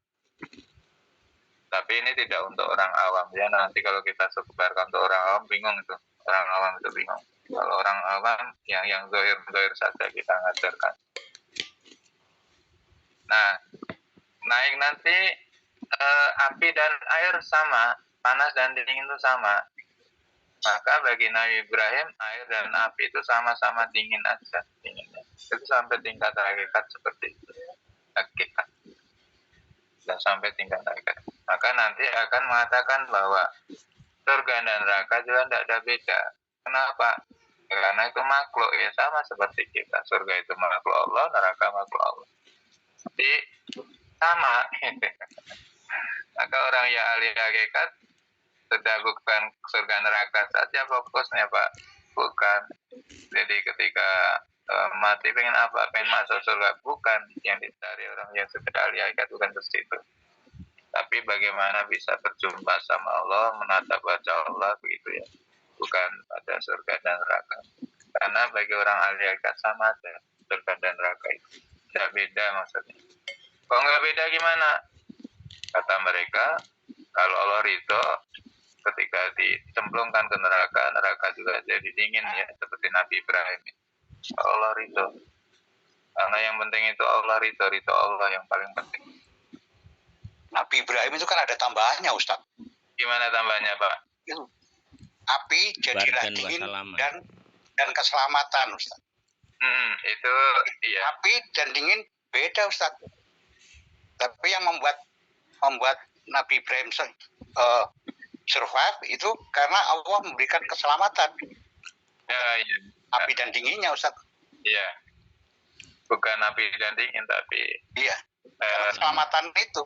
Tapi ini tidak untuk orang awam ya. Nanti kalau kita sebarkan untuk orang awam bingung itu. Orang awam itu bingung. Kalau orang awam yang zahir saja kita ngajarkan. Nah, naik nanti api dan air sama, panas dan dingin itu sama. Maka bagi Nabi Ibrahim air dan api itu sama-sama dingin aja, dinginnya. Itu sampai tingkat hakikat seperti itu. Hakikat. Dan sampai tingkat hakikat. Maka nanti akan mengatakan bahwa surga dan neraka juga tidak ada beda. Kenapa? Karena itu makhluk ya, sama seperti kita. Surga itu makhluk Allah, neraka makhluk Allah. Jadi sama. Maka orang yang ahli hakikat sudah bukan surga neraka saja fokusnya Pak, bukan. Jadi ketika mati pengen apa? Pengen masuk surga, bukan. Yang dicari orang yang sudah ahli hakikat bukan ke situ. Tapi bagaimana bisa berjumpa sama Allah, menatap wajah Allah begitu ya. Bukan pada surga dan neraka. Karena bagi orang ahli hakikat sama aja surga dan neraka itu. Tidak beda maksudnya. Kok nggak beda gimana? Kata mereka, kalau Allah ridho, ketika dicemplungkan ke neraka, neraka juga jadi dingin ya, seperti Nabi Ibrahim. Allah ridho. Karena yang penting itu Allah ridho Allah yang paling penting. Nabi Ibrahim itu kan ada tambahannya Ustaz. Gimana tambahnya Pak? Api jadilah dingin dan keselamatan Ustaz. Itu iya. Api dan dingin beda Ustaz. Tapi yang membuat membuat Nabi Ibrahim survive itu karena Allah memberikan keselamatan. Ya, iya. Api dan dinginnya, Ustaz. Iya. Bukan api dan dingin, tapi Iya. Keselamatan itu.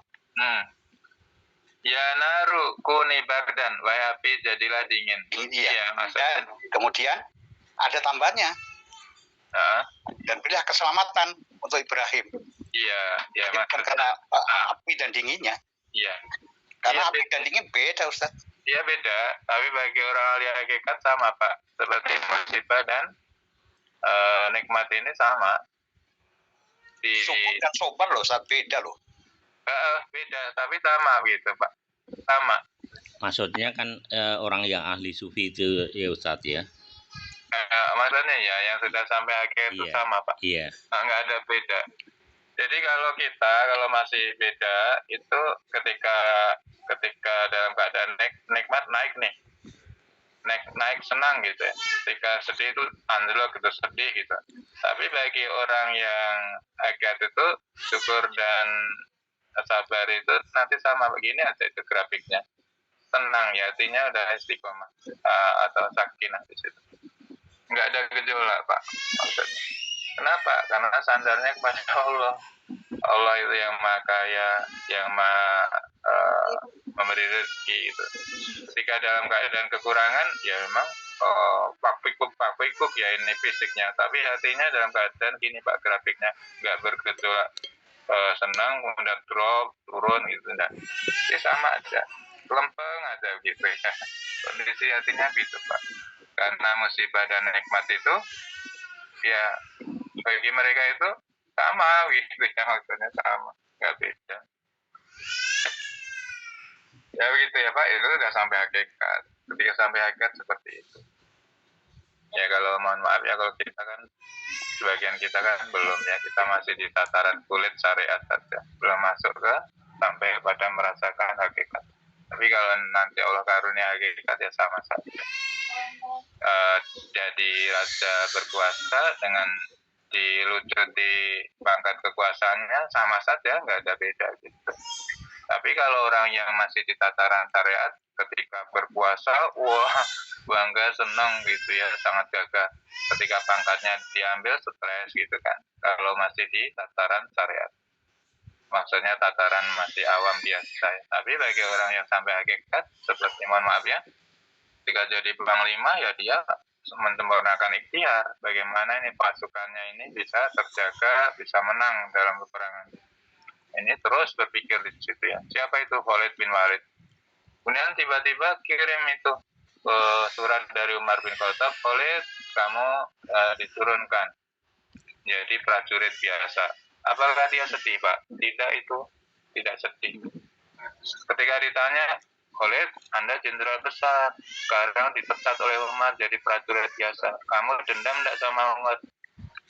Ya naru kuni bardan, wahai api jadilah dingin. Iya. Maksudnya. Dan kemudian ada tambahnya. Dan pilih keselamatan untuk Ibrahim. Iya, ya maksudnya. Karena api dan dinginnya. Iya. Karena ya, api dan dingin beda, Ustaz. Iya beda, tapi bagi orang ahli hakikat sama Pak. Seperti musibah dan nikmat ini sama. Syukur dan sobar loh, Ustaz, beda loh. Beda, tapi sama gitu Pak. Sama. Maksudnya kan orang yang ahli sufi itu ya Ustadz ya. Maksudnya ya yang sudah sampai akhir itu sama Pak. Iya. Nggak ada beda. Jadi kalau masih beda itu ketika dalam keadaan nikmat naik nih. Naik senang gitu ya. Ketika sedih itu anjlok gitu, sedih gitu. Tapi bagi orang yang hakikat itu syukur dan sabar itu nanti sama begini aja itu grafiknya. Tenang ya, artinya udah istiqomah atau sakinah di situ. Nggak ada gejolak Pak maksudnya. Kenapa? Karena sandarnya kepada Allah. Allah itu yang maha kaya, yang maha memberi rezeki itu. Ketika dalam keadaan kekurangan, ya memang pak pikuk ya ini fisiknya. Tapi hatinya dalam keadaan gini Pak grafiknya nggak bergejolak senang kemudian drop turun gitu enggak. Jadi sama aja, lempeng aja gitu ya. Kondisi hatinya gitu Pak. Karena musibah dan nikmat itu ya bagi mereka itu sama gitu ya, maksudnya sama, nggak beda. Ya begitu ya Pak, itu udah sampai hakikat. Ketika sampai hakikat seperti itu. Ya kalau mohon maaf ya kalau kita kan sebagian kita kan belum ya, kita masih di tataran kulit syariat saja, belum masuk ke sampai pada merasakan hakikat. Tapi kalau nanti Allah karunia hakikat ya sama saja. Jadi raja berkuasa dengan dilucuti pangkat kekuasaannya sama saja, nggak ada beda gitu. Tapi kalau orang yang masih di tataran syariat ketika berkuasa, wah bangga senang gitu ya, sangat gagah. Ketika pangkatnya diambil stres gitu kan. Kalau masih di tataran syariat, maksudnya tataran masih awam biasa ya. Tapi bagi orang yang sampai hakikat seperti mohon maaf ya, ketika jadi panglima ya dia menyempurnakan ikhtiar bagaimana ini pasukannya ini bisa terjaga, bisa menang dalam peperangan. Ini terus berpikir di situ ya. Siapa itu Khalid bin Walid? Kemudian tiba-tiba kirim itu surat dari Umar bin Khattab, Khalid kamu diturunkan jadi prajurit biasa. Apakah dia sedih Pak? Tidak, itu tidak sedih. Ketika ditanya, Khalid, Anda jenderal besar, sekarang dipecat oleh Umar jadi prajurit biasa. Kamu dendam tidak sama Umar?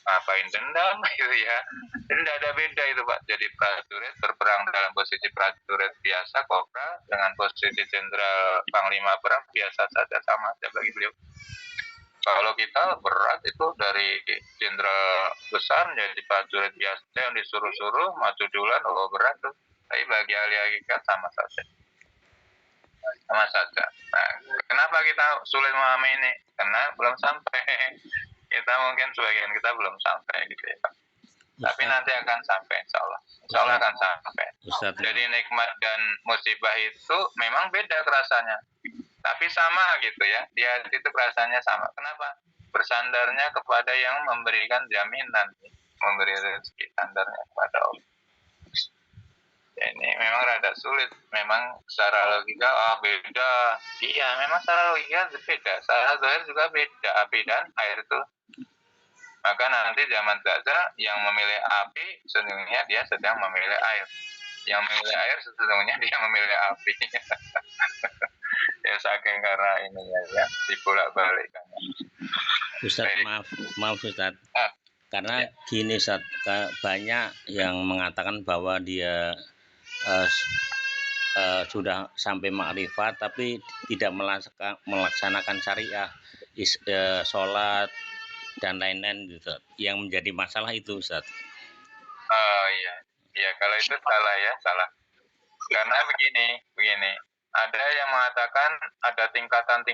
Ngapain dendam gitu ya? Tidak ada beda itu Pak. Jadi prajurit berperang dalam posisi prajurit biasa, kopra, dengan posisi jenderal panglima perang biasa saja, sama saja bagi beliau. Kalau kita berat itu dari jenderal besar menjadi prajurit biasa yang disuruh-suruh maju duluan, berat tuh. Tapi bagi ahli hakikat sama saja. Sama saja. Nah, kenapa kita sulit memahami ini? Karena belum sampai. Kita mungkin sebagian kita belum sampai gitu ya Pak. Tapi nanti akan sampai insya Allah. Insya Allah akan sampai. Jadi nikmat dan musibah itu memang beda rasanya. Tapi sama gitu ya. Di hati itu rasanya sama. Kenapa? Bersandarnya kepada yang memberikan jaminan. Memberi rezeki sandarnya kepada Allah. Ini memang rada sulit. Memang secara logika beda. Iya, memang secara logika beda. Secara zahir juga beda. Api dan air itu. Maka nanti zaman Dajjal yang memilih api, sesungguhnya dia sedang memilih air. Yang memilih air, sesungguhnya dia memilih api. Ya saking karena ini ya dibolak-balik. Ustaz, maaf Ustaz. Karena gini Ustaz, banyak yang mengatakan bahwa dia sudah sampai makrifat tapi tidak melaksanakan syariah, sholat dan lain-lain gitu. Yang menjadi masalah itu Ustaz. Oh iya. Ya kalau itu salah ya, salah. Karena begini, ada yang mengatakan ada tingkatan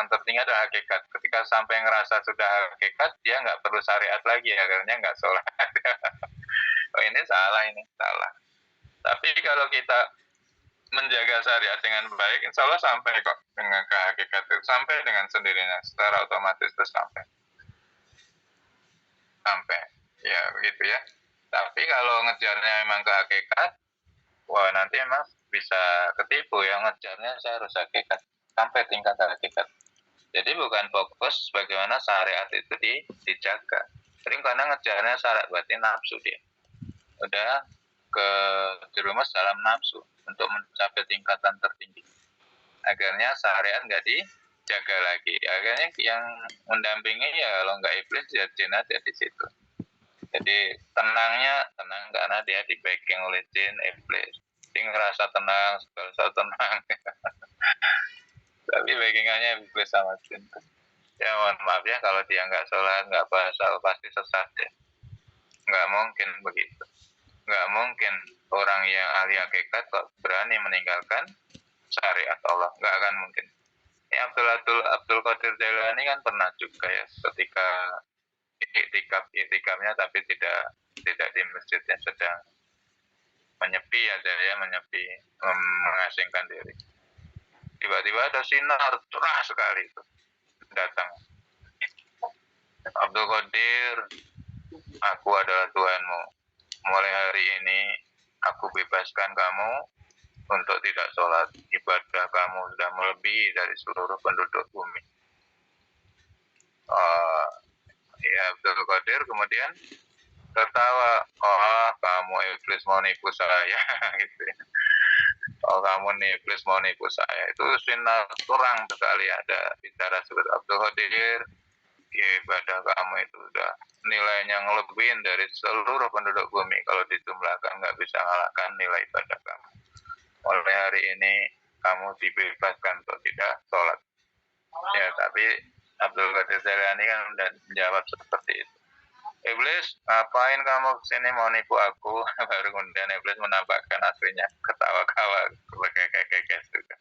tertinggi adalah hakikat. Ketika sampai ngerasa sudah hakikat, dia nggak perlu syariat lagi, akhirnya nggak sholat. Oh, ini salah. Tapi kalau kita menjaga syariat dengan baik, insya Allah sampai kok dengan ke hakikat itu, sampai dengan sendirinya, secara otomatis itu sampai, ya begitu ya. Tapi kalau ngejarnya memang ke hakikat, wah nanti emang bisa ketipu ya, ngejarnya saya harus hakikat, sampai tingkat hakikat. Jadi bukan fokus bagaimana syariat itu dijaga. Sering karena ngejarnya syariat berarti nafsu dia. Udah ke jerumus dalam nafsu untuk mencapai tingkatan tertinggi. Akhirnya syariat nggak dijaga lagi. Akhirnya yang mendampingi ya kalau nggak iblis ya jin aja di situ. Jadi tenang karena dia di backing oleh jin, iblis. Dia ngerasa tenang, segala tenang. Tapi backingannya iblis sama jin. Ya mohon maaf ya kalau dia nggak sholat, nggak puasa, pasti sesat ya. Nggak mungkin begitu. Nggak mungkin orang yang ahli hakikat kok berani meninggalkan syariat Allah. Nggak akan mungkin. Ya, Abdul Qadir Jailani kan pernah juga ya ketika iktikafnya tapi tidak di masjidnya, sedang menyepi mengasingkan diri. Tiba-tiba ada sinar cerah sekali itu datang. Abdul Qadir, aku adalah Tuhanmu. Mulai hari ini aku bebaskan kamu untuk tidak sholat. Ibadah kamu sudah melebihi dari seluruh penduduk bumi. Ya Abdul Qadir kemudian tertawa, oh kamu iblis mau nipu saya gitu ya. Oh kamu nih iblis mau nipu saya. Itu sinar terang sekali ada bicara seperti Abdul Qadir, ya ibadah kamu itu sudah nilainya ngelebihin dari seluruh penduduk bumi. Kalau dijumlahkan nggak bisa ngalahkan nilai ibadah kamu. Mulai hari ini kamu dibebaskan untuk tidak sholat. Ya tapi Abdul Qadir Jailani kan udah menjawab seperti itu. Iblis, ngapain kamu kesini mau nipu aku? Baru kemudian iblis menampakkan aslinya, ketawa-kawa, kayak juga.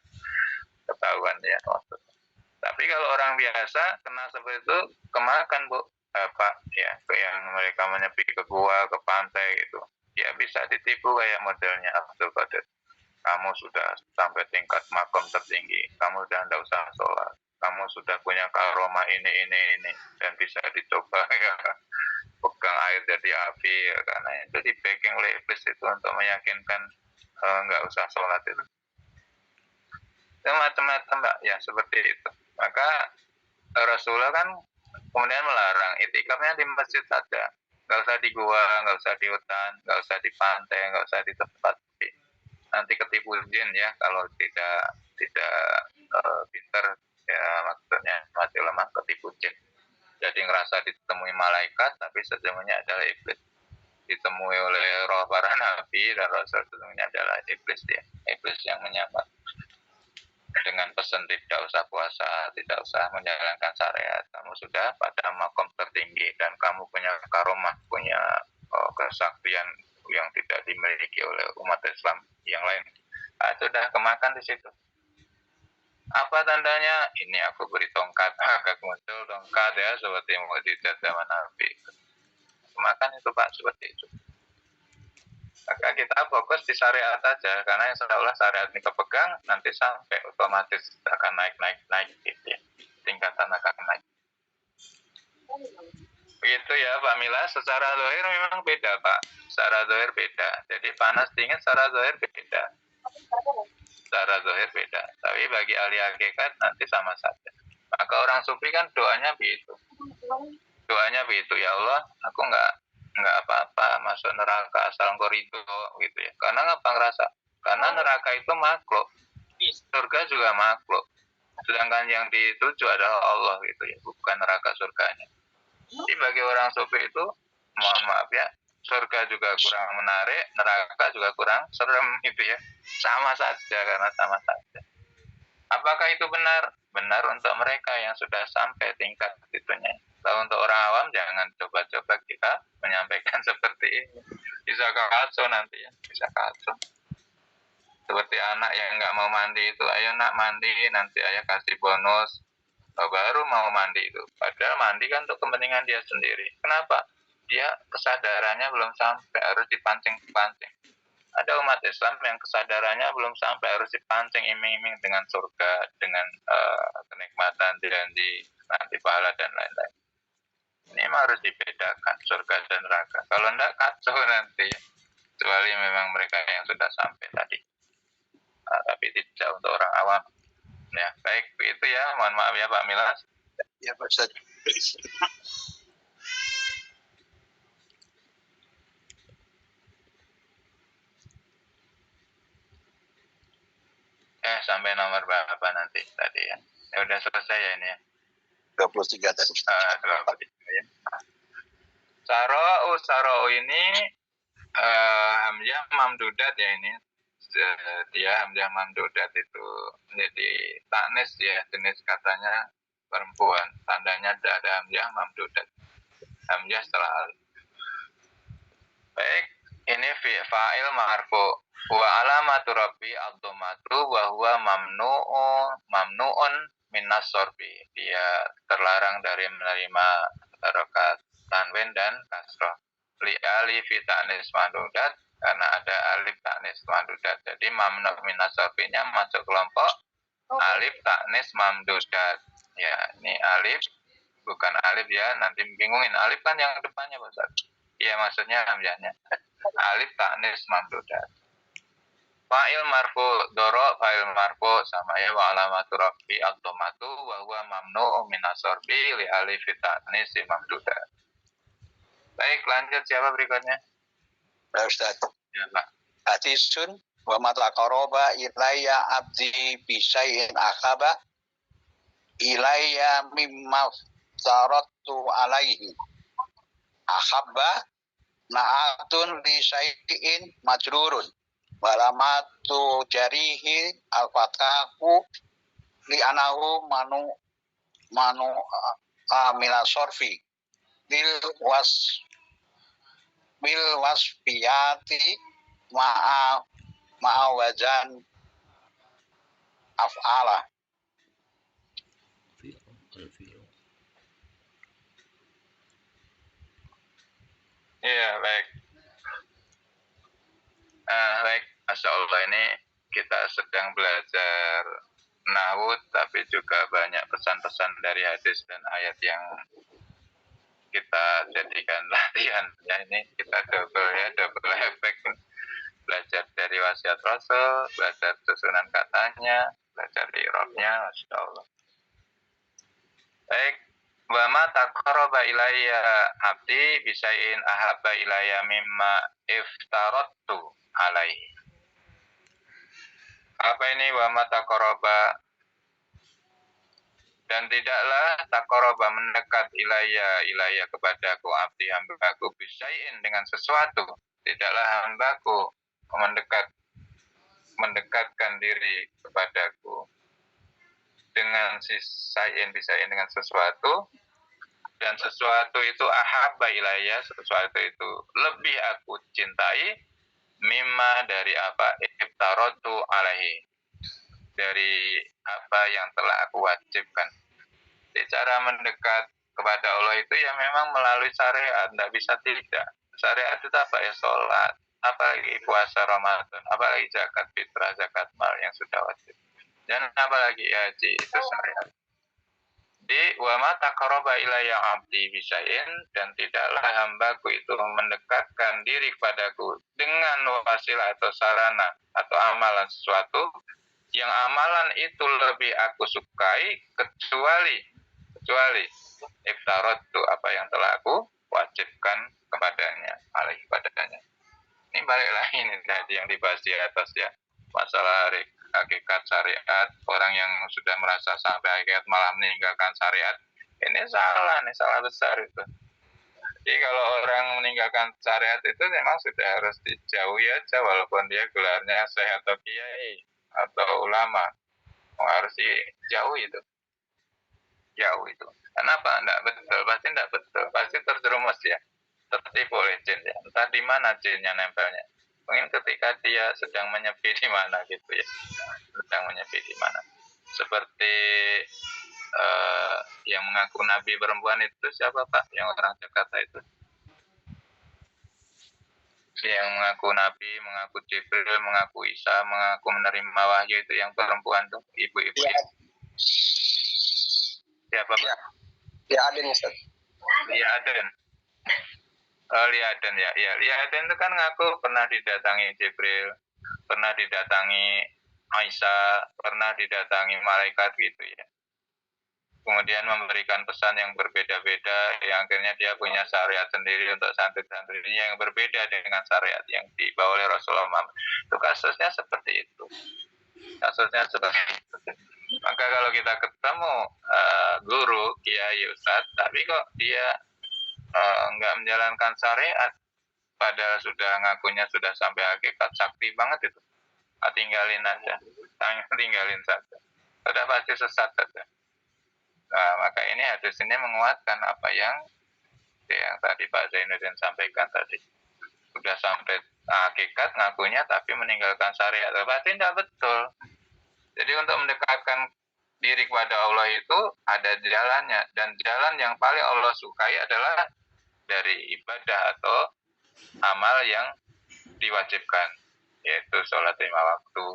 Ketahuan ya maksudnya. Tapi kalau orang biasa kena seperti itu, kemakan Bu, Pak, ya, ke yang mereka menyepi ke gua, ke pantai gitu. Ya bisa ditipu kayak modelnya Abdul Qadir. Kamu sudah sampai tingkat makom tertinggi, kamu sudah tidak usah sholat, kamu sudah punya karomah ini, dan bisa dicoba ya. Pegang air jadi api ya, karena itu di backing oleh iblis itu untuk meyakinkan nggak usah sholat itu. Dan macam-macam Mbak, ya seperti itu. Maka Rasulullah kan kemudian melarang itikafnya di masjid saja, nggak usah di gua, nggak usah di hutan, nggak usah di pantai, nggak usah di tempat nanti ketipu jin ya kalau tidak pinter ya, maksudnya mati lemah ketipu jin. Jadi ngerasa ditemui malaikat tapi sesungguhnya adalah iblis, ditemui oleh roh para nabi dan rasul, sesungguhnya adalah iblis yang menyamar dengan pesan tidak usah puasa, tidak usah menjalankan syariat, kamu sudah pada makom tertinggi dan kamu punya karomah, punya kesaktian yang tidak dimiliki oleh umat Islam yang lain. Sudah kemakan di situ. Apa tandanya? Ini aku beri tongkat, agak muncul tongkat ya seperti mukjizat zaman Nabi. Kemakan itu Pak seperti itu. Maka kita fokus di syariat aja, karena insya Allah syariat ini kepegang, nanti sampai otomatis akan naik gitu ya. Tingkatan akan naik. Begitu ya Pak Mila, secara zahir memang beda Pak. Secara zahir beda. Jadi panas dingin secara zahir beda. Tapi bagi ahli hakikat nanti sama saja. Maka orang sufi kan doanya begitu. Ya Allah, aku nggak apa-apa masuk neraka asal engkau ridho gitu ya. Karena ngapa ngerasa? Karena neraka itu makhluk, surga juga makhluk. Sedangkan yang dituju adalah Allah gitu ya, bukan neraka surganya. Jadi bagi orang sufi itu, mohon maaf ya, surga juga kurang menarik, neraka juga kurang serem gitu ya. Sama saja karena sama saja. Apakah itu benar? Benar untuk mereka yang sudah sampai tingkat itunya. Kalau untuk orang awam jangan coba-coba kita menyampaikan seperti ini. Bisa kacau nanti ya, bisa kacau. Seperti anak yang nggak mau mandi itu, ayo nak mandi, nanti ayah kasih bonus. Baru mau mandi itu. Padahal mandi kan untuk kepentingan dia sendiri. Kenapa? Dia kesadarannya belum sampai, harus dipancing-pancing. Ada umat Islam yang kesadarannya belum sampai, harus dipancing iming-iming dengan surga, dengan kenikmatan, janji, nanti pahala, dan lain-lain. Ini harus dibedakan, surga dan neraka. Kalau enggak, kacau nanti. Kecuali memang mereka yang sudah sampai tadi. Tapi tidak untuk orang awam. Ya, baik, begitu ya. Mohon maaf ya Pak Milas. Ya Pak Ustaz. Sampai nomor berapa nanti tadi ya? Ya udah selesai ya ini ya. 23 tadi. 23 ya. Saro ini hamzah mamdudat ya ini. Dia hamzah mamdudat itu menjadi tanis ya, jenis katanya perempuan. Tandanya ada hamzah mamdudat. Hamzah setelah alif. Baik, ini fa'il marfu. Wa alamatu rabbi ad-dhammatu wa huwa mamnu'un minas sorbi. Dia terlarang dari menerima harokat tanwin dan kasroh. Li alif ta'nis mamdudat, karena ada alif ta'nis mamdudat. Jadi mamnu' minas sorbinya masuk kelompok alif ta'nis mamdudat. Ya, ini alif bukan alif ya, nanti bingungin. Alif kan yang depannya Ustaz. Iya, maksudnya hamzahnya. Alif ta'nis mamdudat. Fa'il marfu doro, fa'il marfu sama ya, wa alamatu rafi ad-dhammatu wa huwa mamnu'un minas sorbi li alif ta'nis mamdudat. Baik, lanjut siapa berikutnya? Pak Ustaz. Ya, Pak. Hadisun wa mataqaraba ilayya abdi bisyai'in akhaba ilayya mimma faratu alaihi. Ahabba na'atun li syai'in majrurun. Walamatu jarihi al-fatahu li anahu manu amila sorfi bil wasfiyati ma'a wajan af'ala. Iya, baik. Baik, Masya Allah, ini kita sedang belajar nahwu, tapi juga banyak pesan-pesan dari hadis dan ayat yang kita jadikan latihan. Ya, ini kita double efek. Belajar dari wasiat Rasul, belajar susunan katanya, belajar i'rabnya, Masya Allah. Baik, wa ma taqarraba ilayya abdi bisain ahabba ilayya mimma iftaradtu alaihi. Apa ini wa ma taqarraba? Dan tidaklah taqarraba mendekat ilayya kepadaku abdi hambaku bisain dengan sesuatu. Tidaklah hambaku mendekatkan diri kepadaku dengan bisain dengan sesuatu, dan sesuatu itu ahabba ilayya, sesuatu itu lebih aku cintai mimma dari apa iftaratu alaihi, dari apa yang telah aku wajibkan. Jadi cara mendekat kepada Allah itu ya memang melalui syariat, tidak bisa tidak. Syariat itu apa ya? Sholat, apalagi puasa Ramadan, apalagi zakat fitrah, zakat mal yang sudah wajib, dan apalagi haji, itu syariat. Di wa ma taqarraba ilayya abdi bisain, dan tidaklah hambaku itu mendekatkan diri kepadaku dengan wasilah atau sarana atau amalan sesuatu yang amalan itu lebih aku sukai kecuali iftaratu, apa yang telah aku wajibkan kepadanya, alaihi padanya. Ini balik lagi ini tadi yang dibahas di atas ya, masalah hakikat syariat. Orang yang sudah merasa sampai hakikat malah meninggalkan syariat, ini salah besar itu. Jadi kalau orang meninggalkan syariat itu memang sudah harus dijauhi aja, walaupun dia gelarnya syekh atau kiai atau ulama, harus dijauhi itu. Jauh itu. Kenapa? Tidak betul, pasti tidak betul. Pasti terjerumus ya. Tertipu oleh jin ya. Entah di mana jinnya nempelnya. Mungkin ketika dia sedang menyepi di mana gitu ya. Sedang menyepi di mana. Seperti yang mengaku nabi perempuan itu siapa Pak? Yang orang Jakarta itu. Yang mengaku nabi, mengaku Jibril, mengaku Isa, mengaku menerima wahyu itu yang perempuan tuh, ibu-ibu Ya. itu. Siapa Pak? Ya Aden Ustaz. Lia Aden. Oh, Lia Aden ya. Ya, Lia Aden itu kan ngaku pernah didatangi Jibril, pernah didatangi Aisyah, pernah didatangi malaikat gitu ya. Kemudian memberikan pesan yang berbeda-beda, yang akhirnya dia punya syariat sendiri untuk santri-santrinya yang berbeda dengan syariat yang dibawa oleh Rasulullah Muhammad. Itu kasusnya seperti itu. Kasusnya seperti itu. Maka kalau kita ketemu guru, kiai, ustadz, tapi kok dia nggak menjalankan syariat, padahal sudah ngakunya sudah sampai hakikat sakti banget itu, tinggalin aja, tinggalin saja, sudah pasti sesat saja. Nah, maka ini hadis ini menguatkan apa yang tadi Pak Zainuddin sampaikan tadi, sudah sampai hakikat ngakunya tapi meninggalkan syariat, pasti tidak betul. Jadi untuk mendekatkan diri kepada Allah itu ada jalannya, dan jalan yang paling Allah sukai adalah dari ibadah atau amal yang diwajibkan, yaitu sholat 5 waktu,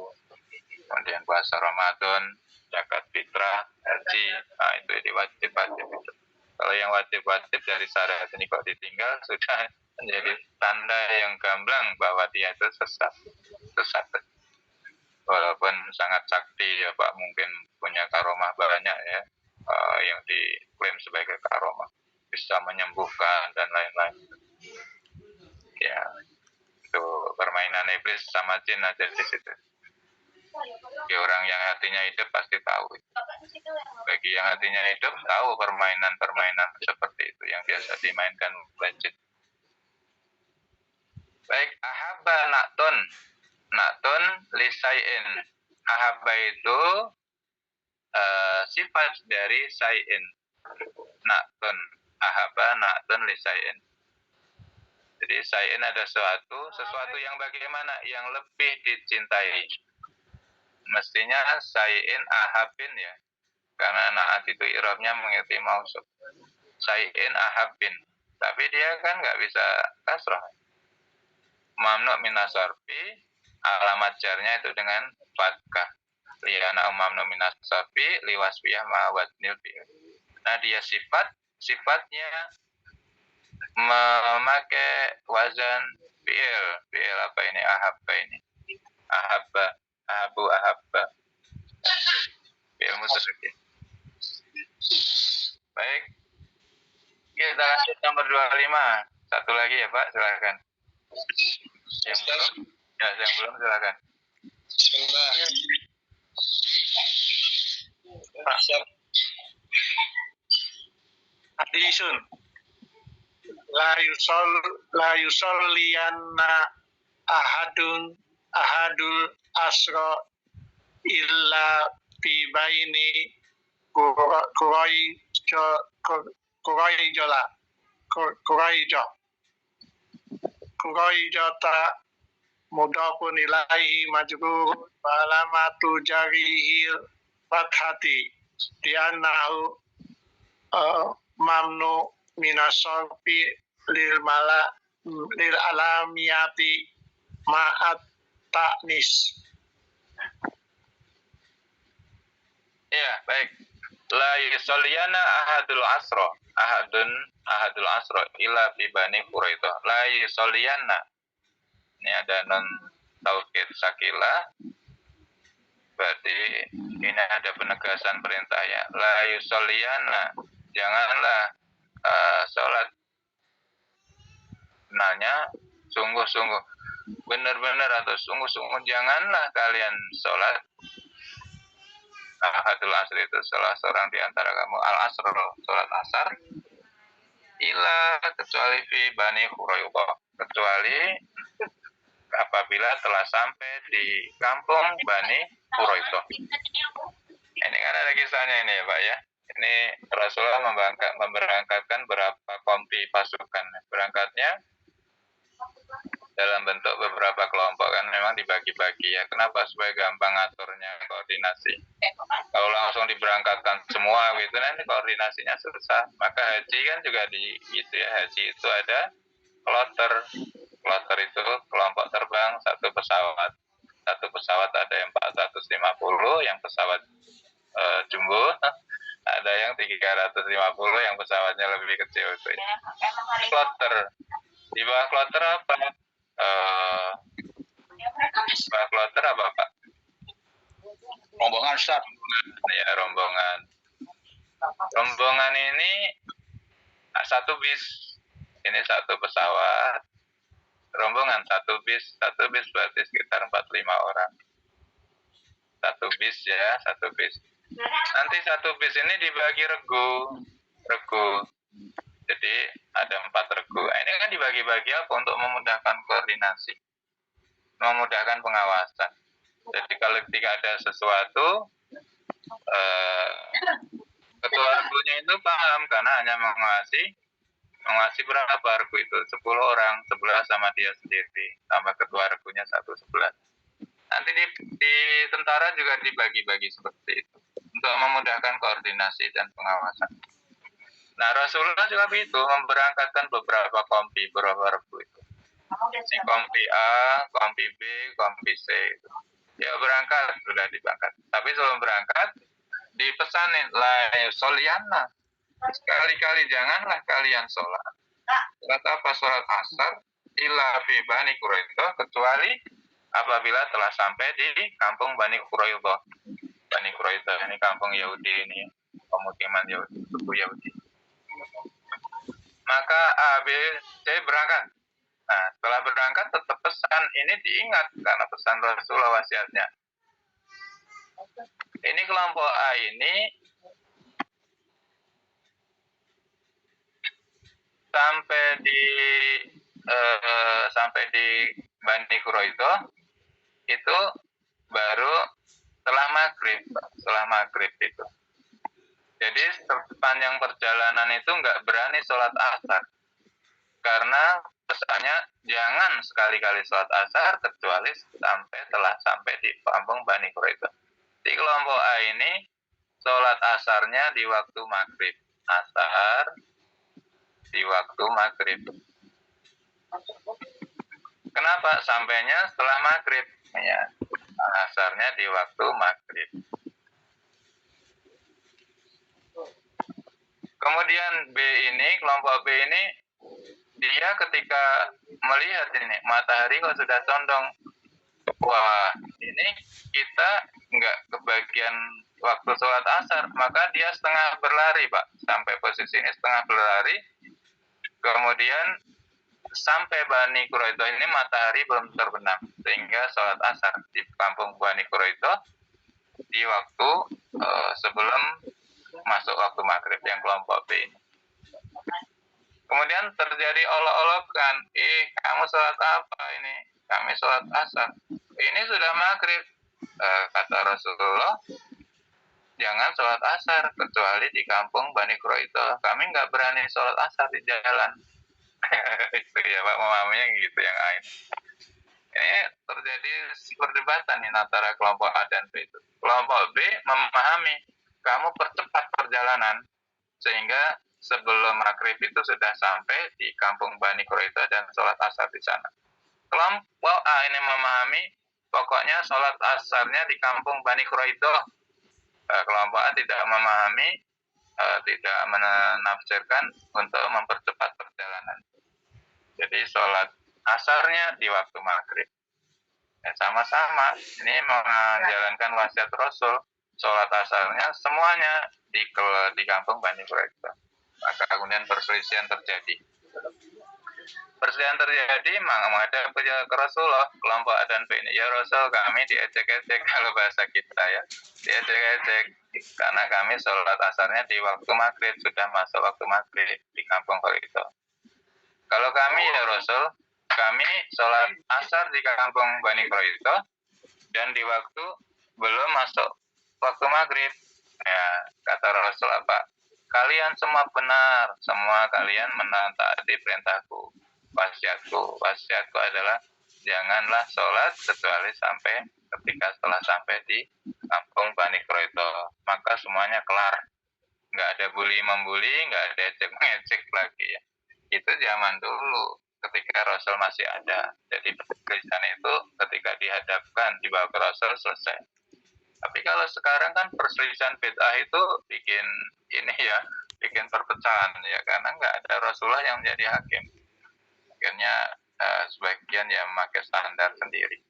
kemudian puasa Ramadan, zakat fitrah, haji, nah itu wajib-wajib itu. Kalau yang wajib-wajib dari syariat ini kok ditinggal, sudah menjadi tanda yang gamblang bahwa dia itu sesat. Walaupun sangat sakti ya Pak, mungkin punya karomah banyak ya, yang diklaim sebagai karomah, bisa menyembuhkan dan lain-lain. Ya, itu permainan iblis sama jin aja di situ. Bagi orang yang hatinya hidup pasti tahu. Bagi yang hatinya hidup tahu permainan-permainan seperti itu yang biasa dimainkan oleh jin. Baik, ahabba Na'tun lisai'in. Ahabba itu sifat dari sai'in. Na'tun. Ahabba na'tun lisai'in. Jadi sai'in ada sesuatu yang bagaimana? Yang lebih dicintai. Mestinya sai'in ahabin ya. Karena na'at itu i'rabnya mengikuti mausuf. Sai'in ahabin. Tapi dia kan nggak bisa kasrah. Mamnu' minas sarfi, alamat jarnya itu dengan fathah. Liana mamnu' minas sarfi, liwasfiyah ma'awadnil fi'il. Nah dia sifatnya memakai wazan fi'il. Fi'il apa ini? Ahabba ini. Ahabba. Fi'il mutasarrif. Baik. Kita lanjut nomor 25. Satu lagi ya Pak, silakan. Yang belum silakan. Bismillah. Hadisun la yusolliyanna ahadul asro illa fi baini Quraijata mudhafun ilaihi majrur wa alamatu jarihil fathati diannahu mamnu minasarfi lil alamiyati ma'at ta'nis. Ya, baik. La yusalliyana ahadul asro ila fi bani Quraidah. La yusalliyana. Ini ada non taukid sakilah. Berarti ini ada penegasan perintahnya. La yusalliyana. Janganlah sholat benarnya sungguh-sungguh, benar-benar atau sungguh-sungguh janganlah kalian sholat ahadul asr itu salah seorang di antara kamu al-asr, sholat asar, ila kecuali fi bani Quraidah, kecuali apabila telah sampai di kampung Bani Quraidah. Ini kan ada kisahnya ini ya Pak ya. Ini Rasulullah memberangkatkan berapa kompi pasukan. Berangkatnya dalam bentuk beberapa kelompok, kan memang dibagi-bagi ya. Kenapa? Supaya gampang ngaturnya, koordinasi. Kalau langsung diberangkatkan semua gitu, nanti koordinasinya susah. Maka haji kan juga gitu ya. Haji itu ada kloter. Kloter itu kelompok terbang satu pesawat. Satu pesawat ada yang 450, yang pesawat jumbo. Ada yang 350, yang pesawatnya lebih kecil. Kloter. Di bawah kloter apa? Bawah kloter apa, Pak? Rombongan, Ustaz. Ya, rombongan. Rombongan ini satu bis. Ini satu pesawat. Rombongan satu bis. Satu bis berarti sekitar 45 orang. Satu bis ya, satu bis. Nanti satu bis ini dibagi regu. Jadi ada 4 regu. Ini kan dibagi-bagi apa? Untuk memudahkan koordinasi, memudahkan pengawasan. Jadi kalau ketika ada sesuatu, ketua regunya itu paham karena hanya mengawasi berapa regu itu? 10 orang, 11 sama dia sendiri, tambah ketua regunya 11. Nanti di tentara juga dibagi-bagi seperti itu untuk memudahkan koordinasi dan pengawasan. Nah, Rasulullah juga begitu, memberangkatkan beberapa kompi, beberapa regu itu. Ini kompi A, kompi B, kompi C itu. Ya berangkat, sudah diberangkat. Tapi sebelum berangkat, dipesanin, la soliana. Sekali-kali janganlah kalian sholat. Sholat apa? Sholat asar, illa fi Bani Quraidah, kecuali apabila telah sampai di kampung Bani Quraidah. Bani Quraidah ini kampung Yahudi ini, pemukiman Yahudi, suku Yahudi. Maka A, B, C berangkat. Nah, setelah berangkat tetap pesan ini diingat karena pesan Rasulullah wasiatnya. Ini kelompok A ini sampai di Bani Quraidah itu baru setelah maghrib itu. Jadi sepanjang perjalanan itu nggak berani sholat asar. Karena pesannya jangan sekali-kali sholat asar kecuali telah sampai di kampung Bani Quraidah. Di kelompok A ini sholat asarnya di waktu maghrib. Asar di waktu maghrib. Kenapa? Sampainya setelah maghrib. Ya, asarnya di waktu maghrib. Kemudian B ini, kelompok B ini, dia ketika melihat ini, matahari kok sudah condong. Wah, ini kita nggak kebagian waktu sholat asar. Maka dia setengah berlari, Pak. Sampai posisi ini setengah berlari. Kemudian sampai Bani Quraidah ini matahari belum terbenam. Sehingga sholat asar di kampung Bani Quraidah di waktu sebelum masuk waktu maghrib yang kelompok B ini. Kemudian terjadi olok-olokan, kamu sholat apa ini? Kami sholat asar. Ini sudah maghrib. Kata Rasulullah, jangan sholat asar kecuali di kampung Bani Quraidah. Kami nggak berani sholat asar di jalan. Itu ya Pak, memahaminya gitu yang lain. Ini terjadi perdebatan nih antara kelompok A dan B itu. Kelompok B memahami, kamu percepat perjalanan sehingga sebelum maghrib itu sudah sampai di kampung Bani Quraidah dan sholat asar di sana. Kelompok A ini memahami, pokoknya sholat asarnya di kampung Bani Quraidah. Kelompok A tidak memahami, tidak menafsirkan untuk mempercepat perjalanan. Jadi sholat asarnya di waktu maghrib. Ya, sama-sama, ini menjalankan wasiat Rasul. Sholat asarnya semuanya di kampung Bani Quraidah. Maka kemudian perselisihan terjadi. Perselisihan terjadi, menghadap ke Rasulullah, kelompok A dan B ini. Ya Rasul, kami diejek-ejek kalau bahasa kita ya. Diejek-ejek. Karena kami sholat asarnya di waktu maghrib, sudah masuk waktu maghrib di kampung Quraidah. Kalau kami ya Rasul, kami sholat asar di kampung Bani Quraidah dan di waktu belum masuk waktu maghrib. Ya, kata Rasul apa? Kalian semua benar, semua kalian menaati perintahku, wasiatku. Wasiatku adalah janganlah sholat kecuali sampai ketika setelah sampai di kampung Bani Quraidah. Maka semuanya kelar. Nggak ada bully membuli, nggak ada ejek mengejek lagi ya. Itu zaman dulu ketika Rasul masih ada. Jadi perselisihan itu ketika dihadapkan dibawa ke Rasul selesai. Tapi kalau sekarang kan perselisihan bid'ah itu bikin ini ya, bikin perpecahan ya, karena nggak ada Rasulullah yang menjadi hakim. Akhirnya sebagian ya memakai standar sendiri.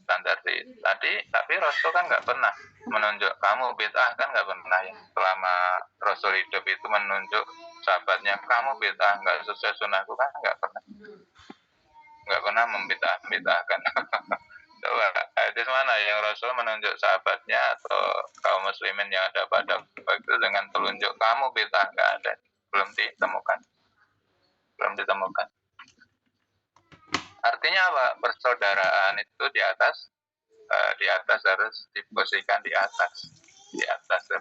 Standar tadi, tapi Rasul kan nggak pernah menunjuk kamu bid'ah, kan nggak pernah ya. Selama Rasul hidup itu menunjuk sahabatnya kamu bid'ah, nggak sesuai sunnahku, kan nggak pernah membid'ahkan. Coba hadis mana yang Rasul menunjuk sahabatnya atau kaum muslimin yang ada pada waktu itu dengan telunjuk kamu bid'ah? Nggak ada, belum ditemukan. Artinya apa? Persaudaraan itu di atas harus diposisikan di atas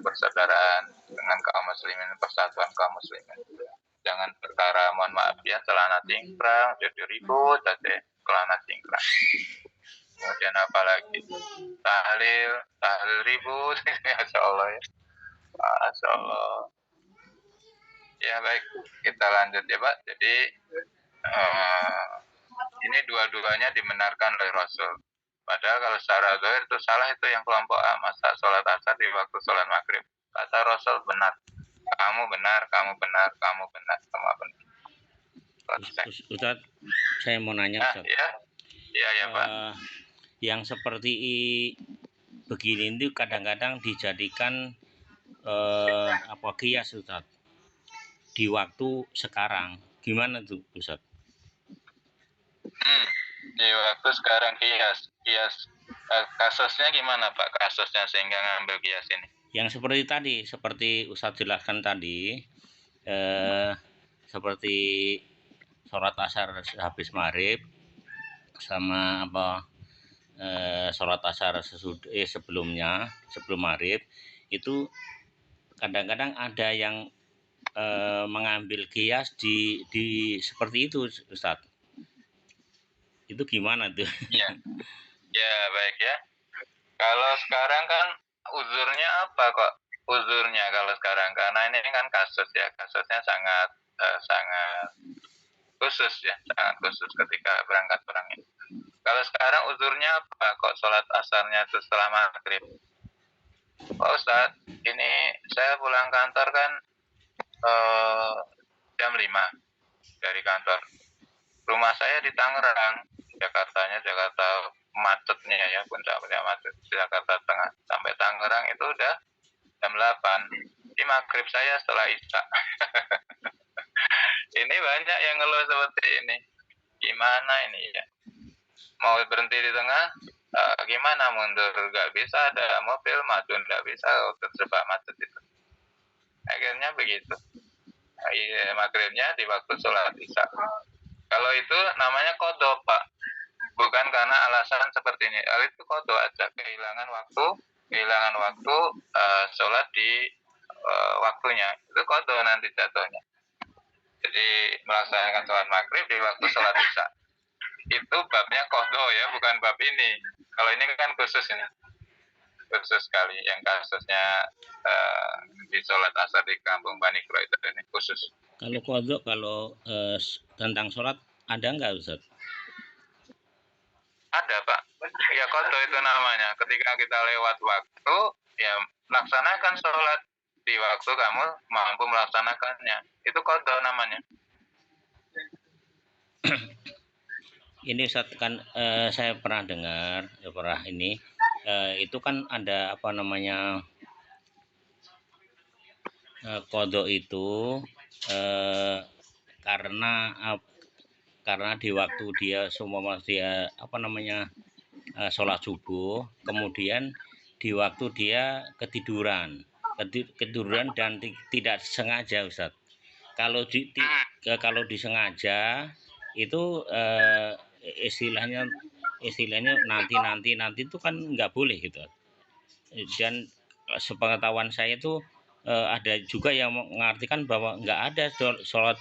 persaudaraan dengan kaum muslimin, persatuan kaum muslimin. Jangan perkara, mohon maaf ya, celana cingkrang jadi ribut aja, celana cingkrang. Kemudian apalagi tahlil ribut. Masya Allah ya. Masya Allah. Ya baik, kita lanjut ya Pak. Jadi ini dua-duanya dibenarkan oleh Rasul. Padahal kalau secara zahir itu salah, itu yang kelompok A, masa sholat asar di waktu sholat maghrib. Kata Rasul benar. Kamu benar, semua benar. Ustadz, saya mau nanya Ustadz. Ya Pak. Yang seperti begini itu kadang-kadang dijadikan kias Ustadz di waktu sekarang. Gimana tuh Ustadz? Di waktu sekarang kias kasusnya gimana Pak? Kasusnya sehingga ngambil kias ini? Yang seperti tadi, seperti Ustadz jelaskan tadi, seperti sholat asar habis maghrib sama sholat asar sebelum maghrib itu kadang-kadang ada yang mengambil kias di seperti itu Ustadz. Itu gimana tuh? Ya baik ya. Kalau sekarang kan uzurnya apa kok? Uzurnya kalau sekarang karena ini kan kasusnya sangat khusus ya, sangat khusus ketika berangkat perang ini. Kalau sekarang uzurnya apa kok sholat asarnya itu setelah maghrib? Pak Ustadz, ini saya pulang kantor kan jam 5 dari kantor. Rumah saya di Tangerang, Jakarta macetnya ya, puncaknya macet di Jakarta Tengah. Sampai Tangerang itu udah jam 8. Di maghrib saya setelah Isya. Ini banyak yang ngeluh seperti ini. Gimana ini ya? Mau berhenti di tengah, gimana mundur? Gak bisa, ada mobil maju, gak bisa, terjebak macet itu. Akhirnya begitu. Maghribnya di waktu sholat Isya. Kalau itu namanya qadha Pak, bukan karena alasan seperti ini. Itu qadha aja, kehilangan waktu sholat di waktunya. Itu qadha nanti jatuhnya. Jadi melaksanakan sholat maghrib di waktu sholat Isya. Itu babnya qadha ya, bukan bab ini. Kalau ini kan khusus sekali yang kasusnya di sholat asar di kampung Bani Quraidah ini khusus. Kalau qadha, tentang sholat ada nggak Ustaz? Ada Pak. Ya qadha itu namanya. Ketika kita lewat waktu, ya laksanakan sholat di waktu kamu mampu melaksanakannya. Itu qadha namanya. Ini Ustaz kan saya pernah dengar, itu kan ada qadha itu karena di waktu dia sholat subuh, kemudian di waktu dia ketiduran dan tidak sengaja Ustaz. Kalau disengaja itu istilahnya nanti itu kan nggak boleh gitu. Dan sepengetahuan saya itu ada juga yang mengartikan bahwa nggak ada sholat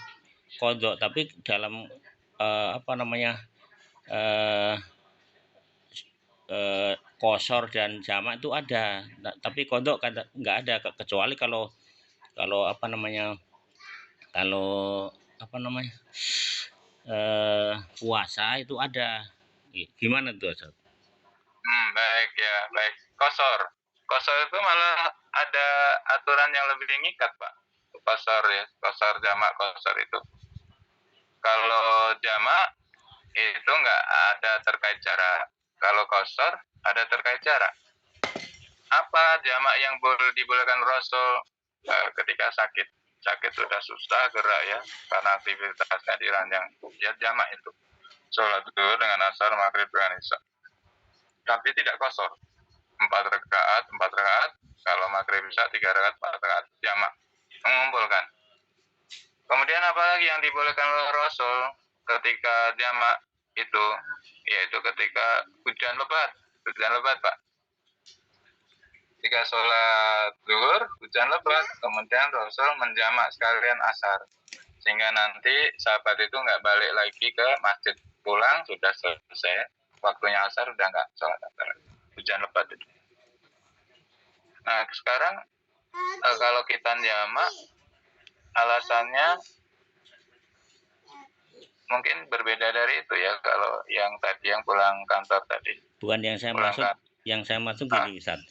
qadha, tapi dalam apa namanya eh, qashar dan jamak itu ada. Nah, tapi qadha nggak ada, kecuali kalau kalau apa namanya kalau apa namanya puasa itu ada. Gimana tuh, Ustaz? Baik ya, baik. Kosor itu malah ada aturan yang lebih mengikat, Pak. Kosor ya, kosor jamak kosor itu. Kalau jamak itu nggak ada terkait jarak. Kalau kosor ada terkait jarak. Apa jamak yang dibolehkan Rasul ketika sakit? Sakit sudah susah gerak ya, karena aktivitasnya diranjang. Ya jamak itu. Sholat zuhur dengan asar, maghrib dengan isya. Tapi tidak kosor. 4 rakaat. Kalau maghrib isya 3 rakaat, 4 rakaat. Jamak. Mengumpulkan. Kemudian apalagi yang dibolehkan oleh Rasul ketika jamak itu, yaitu ketika hujan lebat, Pak. Ketika sholat zuhur, hujan lebat, kemudian Rasul menjamak sekalian asar. Sehingga nanti sahabat itu nggak balik lagi ke masjid, pulang sudah selesai, waktunya asar udah nggak sholat asar. Hujan lebat itu. Nah sekarang kalau kita jamak, alasannya mungkin berbeda dari itu ya. Kalau yang tadi yang pulang kantor tadi. Bukan yang saya maksud, yang saya maksud gini, Ustaz.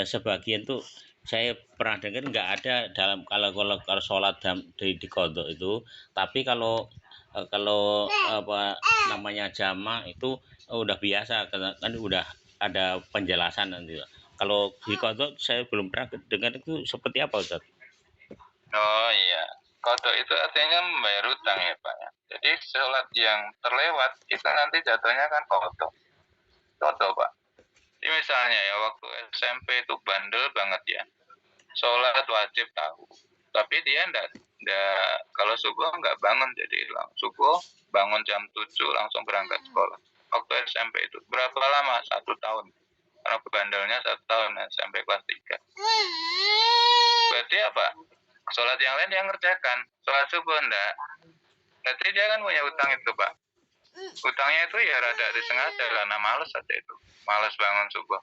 Sebagian tuh saya pernah dengar nggak ada dalam kalau sholat di qadha itu, tapi kalau apa namanya jamak itu udah biasa, kan udah ada penjelasan nanti. Kalau di qadha saya belum pernah dengar itu seperti apa, Ustaz? Oh iya, qadha itu artinya membayar utang ya Pak ya. Jadi sholat yang terlewat itu nanti jatuhnya kan qadha Pak. Jadi misalnya ya waktu SMP itu bandel banget ya, sholat wajib tahu, tapi dia ndak kalau subuh nggak bangun, jadi subuh bangun jam 7 langsung berangkat sekolah. Waktu SMP itu berapa lama? 1 tahun. Karena bandelnya 1 tahun sampai kelas 3. Berarti apa? Sholat yang lain dia ngerjakan, sholat subuh enggak. Berarti dia kan punya utang itu Pak. Utangnya itu ya rada disengaja karena males aja itu. Males bangun subuh.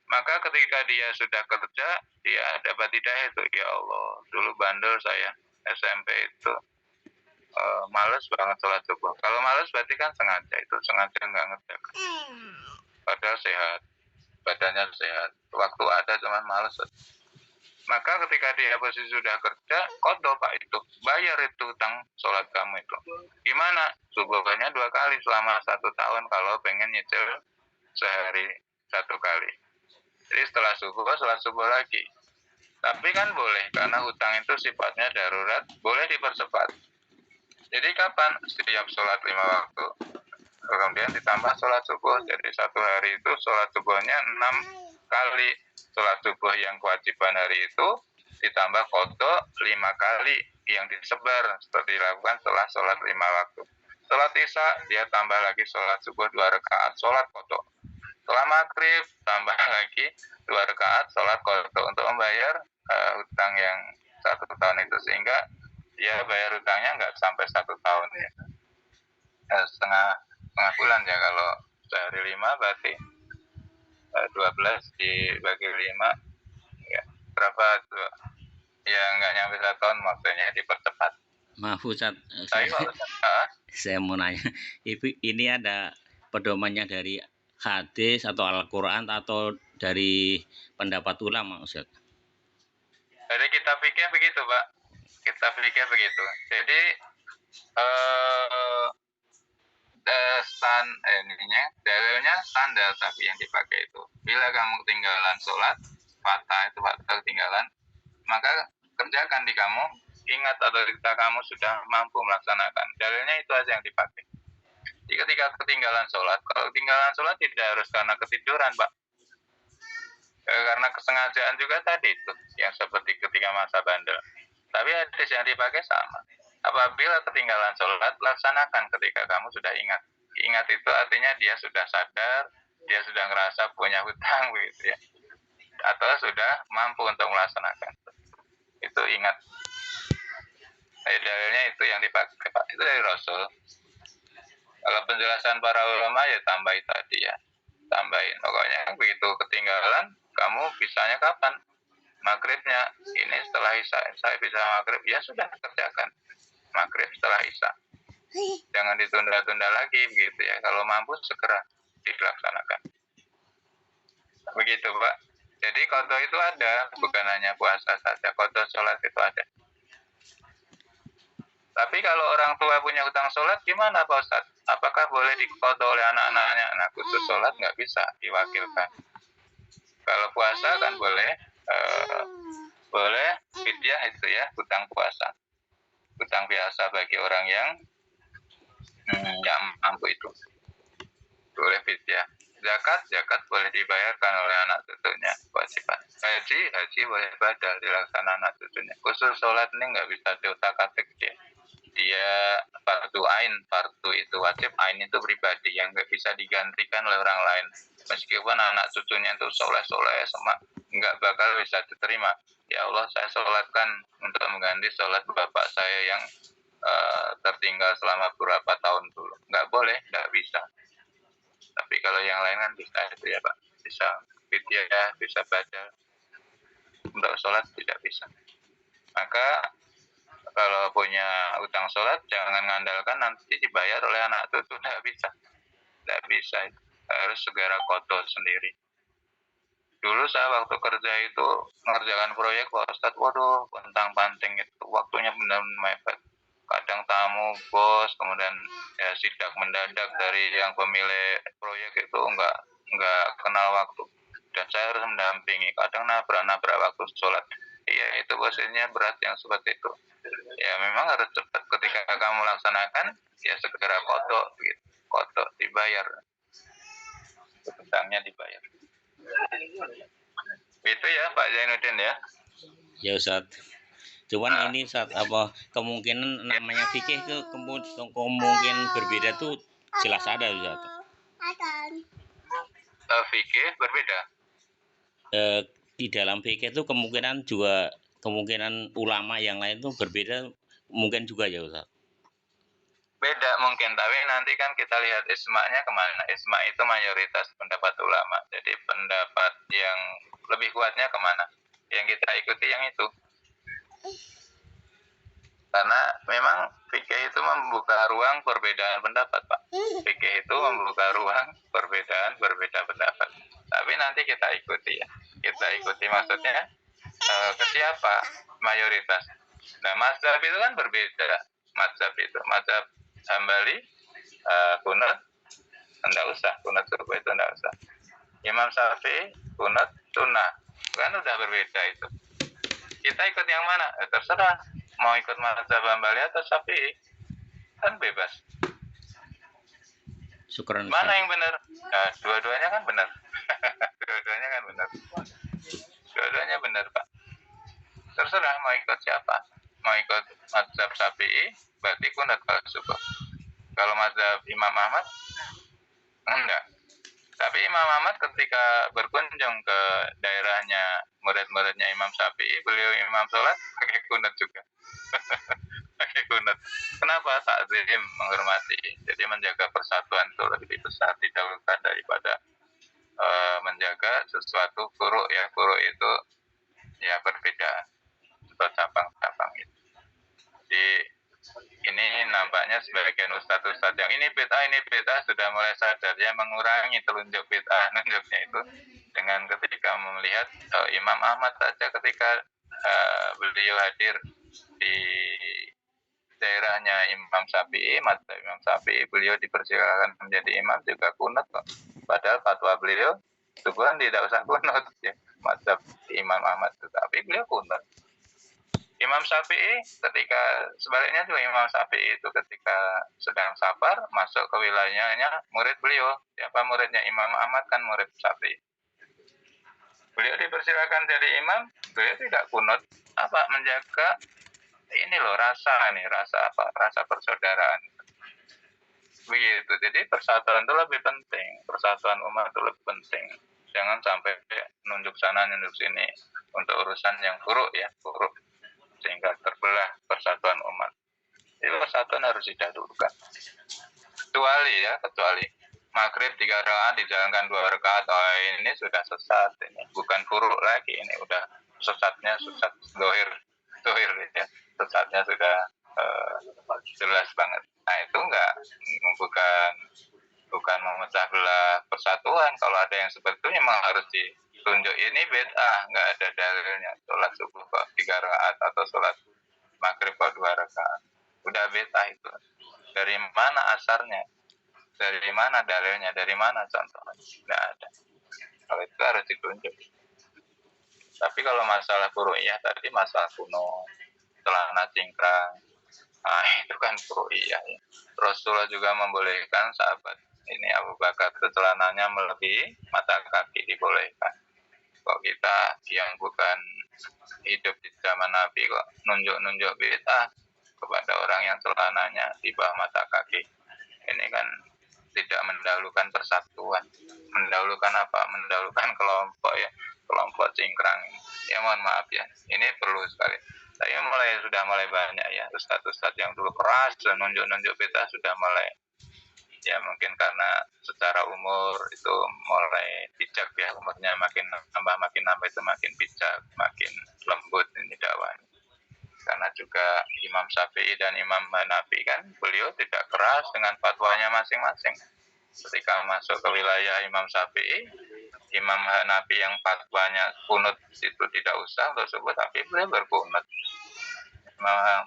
Maka ketika dia sudah kerja, dia dapat hidayah itu. Ya Allah, dulu bandel saya SMP itu. Males banget sholat subuh. Kalau males berarti kan sengaja itu. Sengaja nggak ngerjakan. Padahal sehat. Badannya sehat. Waktu ada cuman males. Maka ketika dia posisi sudah kerja, qadha Pak itu. Bayar itu utang sholat kamu itu. Gimana? Subuhnya 2 kali selama 1 tahun kalau pengen nyicil sehari 1 kali. Jadi setelah subuh, sholat subuh lagi. Tapi kan boleh, karena hutang itu sifatnya darurat, boleh dipercepat. Jadi kapan? Setiap sholat 5 waktu. Kemudian ditambah sholat subuh. Jadi 1 hari itu sholat subuhnya 6 kali. Sholat subuh yang kewajiban hari itu ditambah qadha 5 kali yang disebar seperti dilakukan setelah sholat 5 waktu. Sholat isya dia tambah lagi sholat subuh 2 rakaat sholat qadha. Setelah maghrib tambah lagi 2 rakaat sholat qadha untuk membayar hutang yang 1 tahun itu, sehingga dia bayar hutangnya nggak sampai 1 tahun ya, setengah bulan ya. Kalau sehari 5 berarti 12 dibagi 5 ya berapa tuh ya, nggak nyampe 1 tahun, maksudnya dipercepat. Maaf Ustaz, saya mau nanya, ini ada pedomannya dari hadis atau Al-Quran atau dari pendapat ulama, Ustaz? Jadi kita pikir begitu Pak, jadi dalilnya standar, tapi yang dipakai itu bila kamu ketinggalan sholat, fatah ketinggalan, maka kerjakan di kamu, ingat atau ketika kamu sudah mampu melaksanakan. Dalilnya itu aja yang dipakai. Jadi ketika ketinggalan sholat, kalau ketinggalan sholat tidak harus karena ketiduran Pak, karena kesengajaan juga tadi itu yang seperti ketika masa bandel. Tapi hadis yang dipakai sama. Apabila ketinggalan sholat, laksanakan ketika kamu sudah ingat. Ingat itu artinya dia sudah sadar, dia sudah ngerasa punya hutang gitu ya. atau sudah mampu untuk melaksanakan. Itu ingat. Dalilnya itu yang dipakai Pak. Itu dari Rasul. Kalau penjelasan para ulama ya tambahin tadi ya. Tambahin. Pokoknya begitu ketinggalan, kamu bisanya kapan? Maghribnya. Ini setelah Isya. Saya bisa maghrib. Ya sudah, kerjakan. Maghrib setelah Isya. Jangan ditunda-tunda lagi begitu ya. Kalau mampu segera dilaksanakan. Begitu Pak. Jadi qadha itu ada, bukan hanya puasa saja. Qadha sholat itu ada. Tapi kalau orang tua punya hutang sholat, gimana Pak Ustadz? Apakah boleh diqadha oleh anak-anaknya? Nah, khusus sholat nggak bisa diwakilkan. Kalau puasa kan boleh, boleh fidyah itu ya, hutang puasa. Hutang biasa bagi orang yang nggak mampu itu. Boleh fidyah. Zakat boleh dibayarkan oleh anak cucunya, kewajiban. Haji boleh badal dilaksanakan anak cucunya. Khusus sholat ini nggak bisa diutak-atik dia. Dia fardu ain, fardu itu wajib, ain itu pribadi yang nggak bisa digantikan oleh orang lain. Meskipun anak cucunya itu soleh semua nggak bakal bisa diterima. Ya Allah, saya sholatkan untuk mengganti sholat bapak saya yang tertinggal selama beberapa tahun dulu. Nggak boleh, nggak bisa. Tapi kalau yang lain kan bisa itu ya Pak. Bisa fidyah, bisa badal. Untuk sholat tidak bisa. Maka kalau punya utang sholat jangan ngandalkan nanti dibayar oleh anak cucu. Tidak bisa. Tidak bisa. Harus segera qadha sendiri. Dulu saya waktu kerja itu mengerjakan proyek Pak Ustadz, waduh, pantang-panting itu waktunya benar-benar mepet. Kadang tamu, bos, kemudian ya sidak mendadak dari yang pemilik proyek itu nggak kenal waktu. Dan saya harus mendampingi. Kadang nabrak waktu sholat. Iya, itu posisinya berat yang seperti itu. Ya memang harus cepat. Ketika kamu laksanakan, ya segera qadha, gitu. Qadha dibayar. Hutangnya dibayar. Itu ya Pak Zainuddin ya. Ya Ustaz. Cuman ini saat apa kemungkinan namanya fikih itu kemungkinan berbeda tuh jelas ada Ustaz. Fikih berbeda. Di dalam fikih itu kemungkinan ulama yang lain tuh berbeda mungkin juga ya Ustaz. Beda mungkin, tapi nanti kan kita lihat isma'nya kemana. Isma' itu mayoritas pendapat ulama. Jadi pendapat yang lebih kuatnya kemana. Yang kita ikuti yang itu. Karena memang fikih itu membuka ruang perbedaan pendapat, Pak. Fikih itu membuka ruang berbeda pendapat. Tapi nanti kita ikuti ya. Kita ikuti maksudnya ke siapa mayoritas. Nah, mazhab itu kan berbeda. Mazhab Hambali, kunut, enggak usah. Kunut subuh itu enggak usah. Imam Syafi'i, kunut, sunnah. Kan udah berbeda itu. Kita ikut yang mana? Terserah. Mau ikut mazhab Hambali atau Syafi'i. Kan bebas. Syukran. Mana yang benar? Nah, dua-duanya kan benar. Dua-duanya benar, Pak. Terserah mau ikut siapa. Mau ikut mazhab Syafi'i, berarti kunut kalau subuh. Kalau mazhab Imam Ahmad, enggak. Tapi Imam Ahmad ketika berkunjung ke daerahnya murid-muridnya Imam Syafi'i, beliau imam sholat pakai kunut juga. Pakai kunut. Kenapa? Takzim, menghormati. Jadi menjaga persatuan itu lebih besar didahulukan daripada menjaga sesuatu furu' ya. Furu' itu ya berbeda. Cabang-cabang itu. Jadi ini nampaknya sebagian ustadz-ustadz yang ini bid'ah sudah mulai sadar ya, mengurangi telunjuk bid'ah nunjuknya itu dengan ketika melihat Imam Ahmad saja ketika beliau hadir di daerahnya Imam Syafi'i, mazhab Imam Syafi'i, beliau dipersilakan menjadi imam juga kunut kok. Padahal fatwa beliau subuh tidak usah kunut ya, mazhab Imam Ahmad, tapi beliau kunut. Imam Syafi'i ketika sebaliknya juga Imam Syafi'i itu ketika sedang safar masuk ke wilayahnya murid beliau. Siapa muridnya Imam Ahmad kan murid Syafi'i. Beliau dipersilakan jadi imam, beliau tidak kunut. Apa menjaga ini loh rasa persaudaraan. Begitu. Jadi persatuan itu lebih penting, persatuan umat itu lebih penting. Jangan sampai nunjuk sana nunjuk sini untuk urusan yang buruk ya, buruk, sehingga terbelah persatuan umat. Jadi persatuan harus didahulukan. Kecuali maghrib 3 rakaat dijalankan 2 rakaat, oh ini sudah sesat, ini bukan buruk lagi, ini udah sesatnya sesat dohir ya, sesatnya sudah jelas banget. Nah itu bukan memecah belah persatuan. Kalau ada yang seperti itu memang harus ditunjuk, ini bid'ah, nggak ada dalilnya. Sholat subuh kok 3 rakaat atau sholat maghrib kok 2 rakaat, udah bid'ah itu. Dari mana asarnya? Dari mana dalilnya? Dari mana contohnya? Nggak ada. Kalau itu harus ditunjuk. Tapi kalau masalah furu'iyah tadi, masalah kuno, celana cingkrang, nah itu kan furu'iyah ya. Rasulullah juga membolehkan sahabat ini Abu Bakar itu celananya melebihi mata kaki, dibolehkan. Kok kita yang bukan hidup di zaman Nabi kok nunjuk-nunjuk bid'ah kepada orang yang celananya di bawah mata kaki? Ini kan tidak mendahulukan persatuan. Mendahulukan apa? Mendahulukan kelompok ya, kelompok cingkrang. Ya mohon maaf ya, ini perlu sekali. Saya sudah mulai banyak ya, ustadz-ustadz yang dulu keras dan nunjuk-nunjuk bid'ah sudah mulai, ya mungkin karena secara umur itu mulai bijak ya, umurnya makin nambah itu makin bijak, makin lembut ini dakwahnya. Karena juga Imam Syafi'i dan Imam Hanafi kan beliau tidak keras dengan fatwanya masing-masing. Ketika masuk ke wilayah Imam Syafi'i, Imam Hanafi yang fatwanya kunut itu tidak usah untuk subuh, tapi beliau berkunut.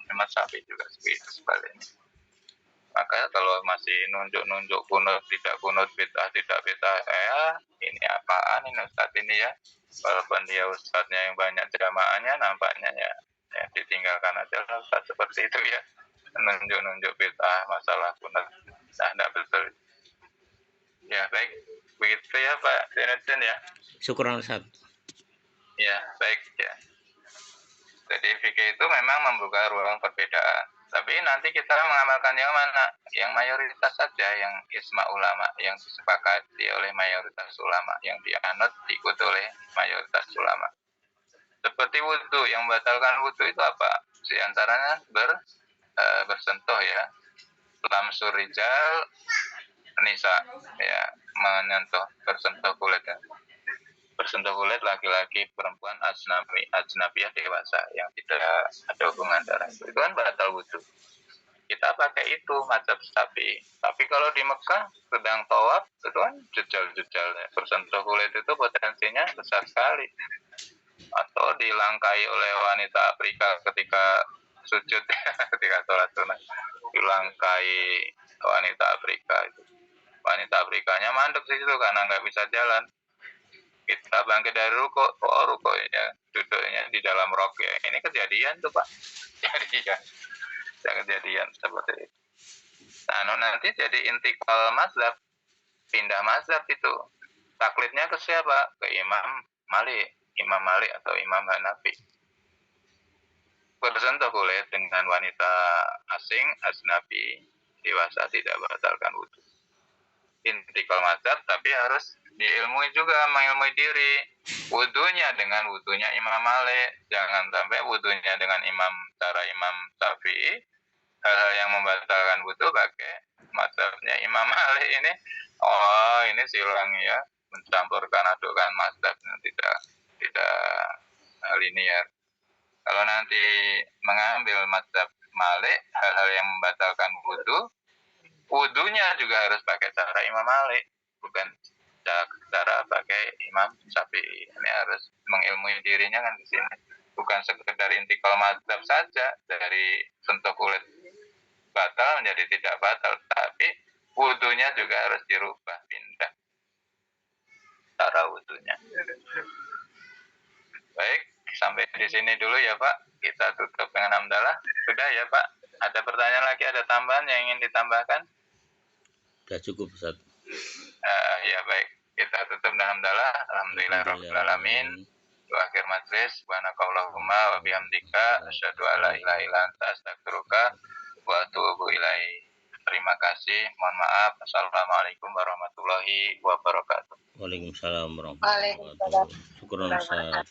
Imam Syafi'i juga sebaliknya. Maka kalau masih nunjuk-nunjuk kunut, tidak kunut, bid'ah, tidak bid'ah, ini apaan ini Ustadz ini ya. Walaupun dia Ustadznya yang banyak jamaahnya, nampaknya ya ditinggalkan aja lah Ustadz seperti itu ya. Nunjuk-nunjuk bid'ah, masalah kunut, nah tidak betul. Ya baik, begitu ya Pak Deneten ya. Syukuran Ustaz. Ya baik ya. Jadi fikih itu memang membuka ruang perbedaan. Tapi nanti kita mengamalkan yang mana? Yang mayoritas saja, yang ijma ulama, yang disepakati oleh mayoritas ulama, yang dianut diikuti oleh mayoritas ulama. Seperti wudhu, yang membatalkan wudhu itu apa? Di antaranya bersentuh ya, lamsur rijal nisa ya, bersentuh kulit ya. Bersentuh kulit laki-laki, perempuan, ajnabiyah dewasa yang tidak ada hubungan darah, itu kan batal wudhu. Kita pakai itu mazhab Syafi'i. Tapi kalau di Mekah sedang tawaf itu kan jejal-jejal ya. Bersentuh kulit itu potensinya besar sekali. Atau dilangkai oleh wanita Afrika ketika sujud ketika sholat sunat, dilangkai wanita Afrika itu. Wanita Afrikanya mandek di situ karena nggak bisa jalan. Kita bangkit dari rukuk ya, duduknya di dalam rok ya. Ini kejadian tuh Pak. Kejadian seperti itu. Nah, nanti jadi intikal mazhab, pindah mazhab itu. Taklidnya ke siapa? Ke Imam Malik atau Imam Hanafi. Bersentuh kulit dengan wanita asing, ajnabi, dewasa tidak batalkan wudhu. Intikal mazhab, tapi harus diilmui juga, mengilmui diri. Wudhunya dengan wudhunya Imam Malik, jangan sampai wudhunya dengan cara Imam Syafi'i. Hal-hal yang membatalkan wudhu pakai mazhabnya Imam Malik ini. Oh, ini silang ya, mencampurkan adukan mazhab, tidak linear. Kalau nanti mengambil mazhab Malik, hal-hal yang membatalkan wudhunya juga harus pakai cara Imam Malik, bukan cara pakai Imam Syafi'i. Ini harus mengilmui dirinya kan di sini. Bukan sekedar intikal mazhab saja, dari sentuh kulit batal menjadi tidak batal, tapi wudhunya juga harus dirubah, pindah cara wudhunya. Baik, sampai di sini dulu ya Pak. Kita tutup dengan hamdalah. Sudah ya Pak. Ada pertanyaan lagi, ada tambahan yang ingin ditambahkan? Sudah cukup Ustaz. Ya baik, kita tutup dengan hamdalah. Alhamdulillahirabbil alamin. Wa akhir majlis, subhanakallahumma wa bihamdika asyhadu an la ilaha illa anta astaghfiruka wa atubu ilaik. Terima kasih. Mohon maaf. Assalamualaikum warahmatullahi wabarakatuh. Waalaikumsalam warahmatullahi wabarakatuh. Syukuran Ustaz.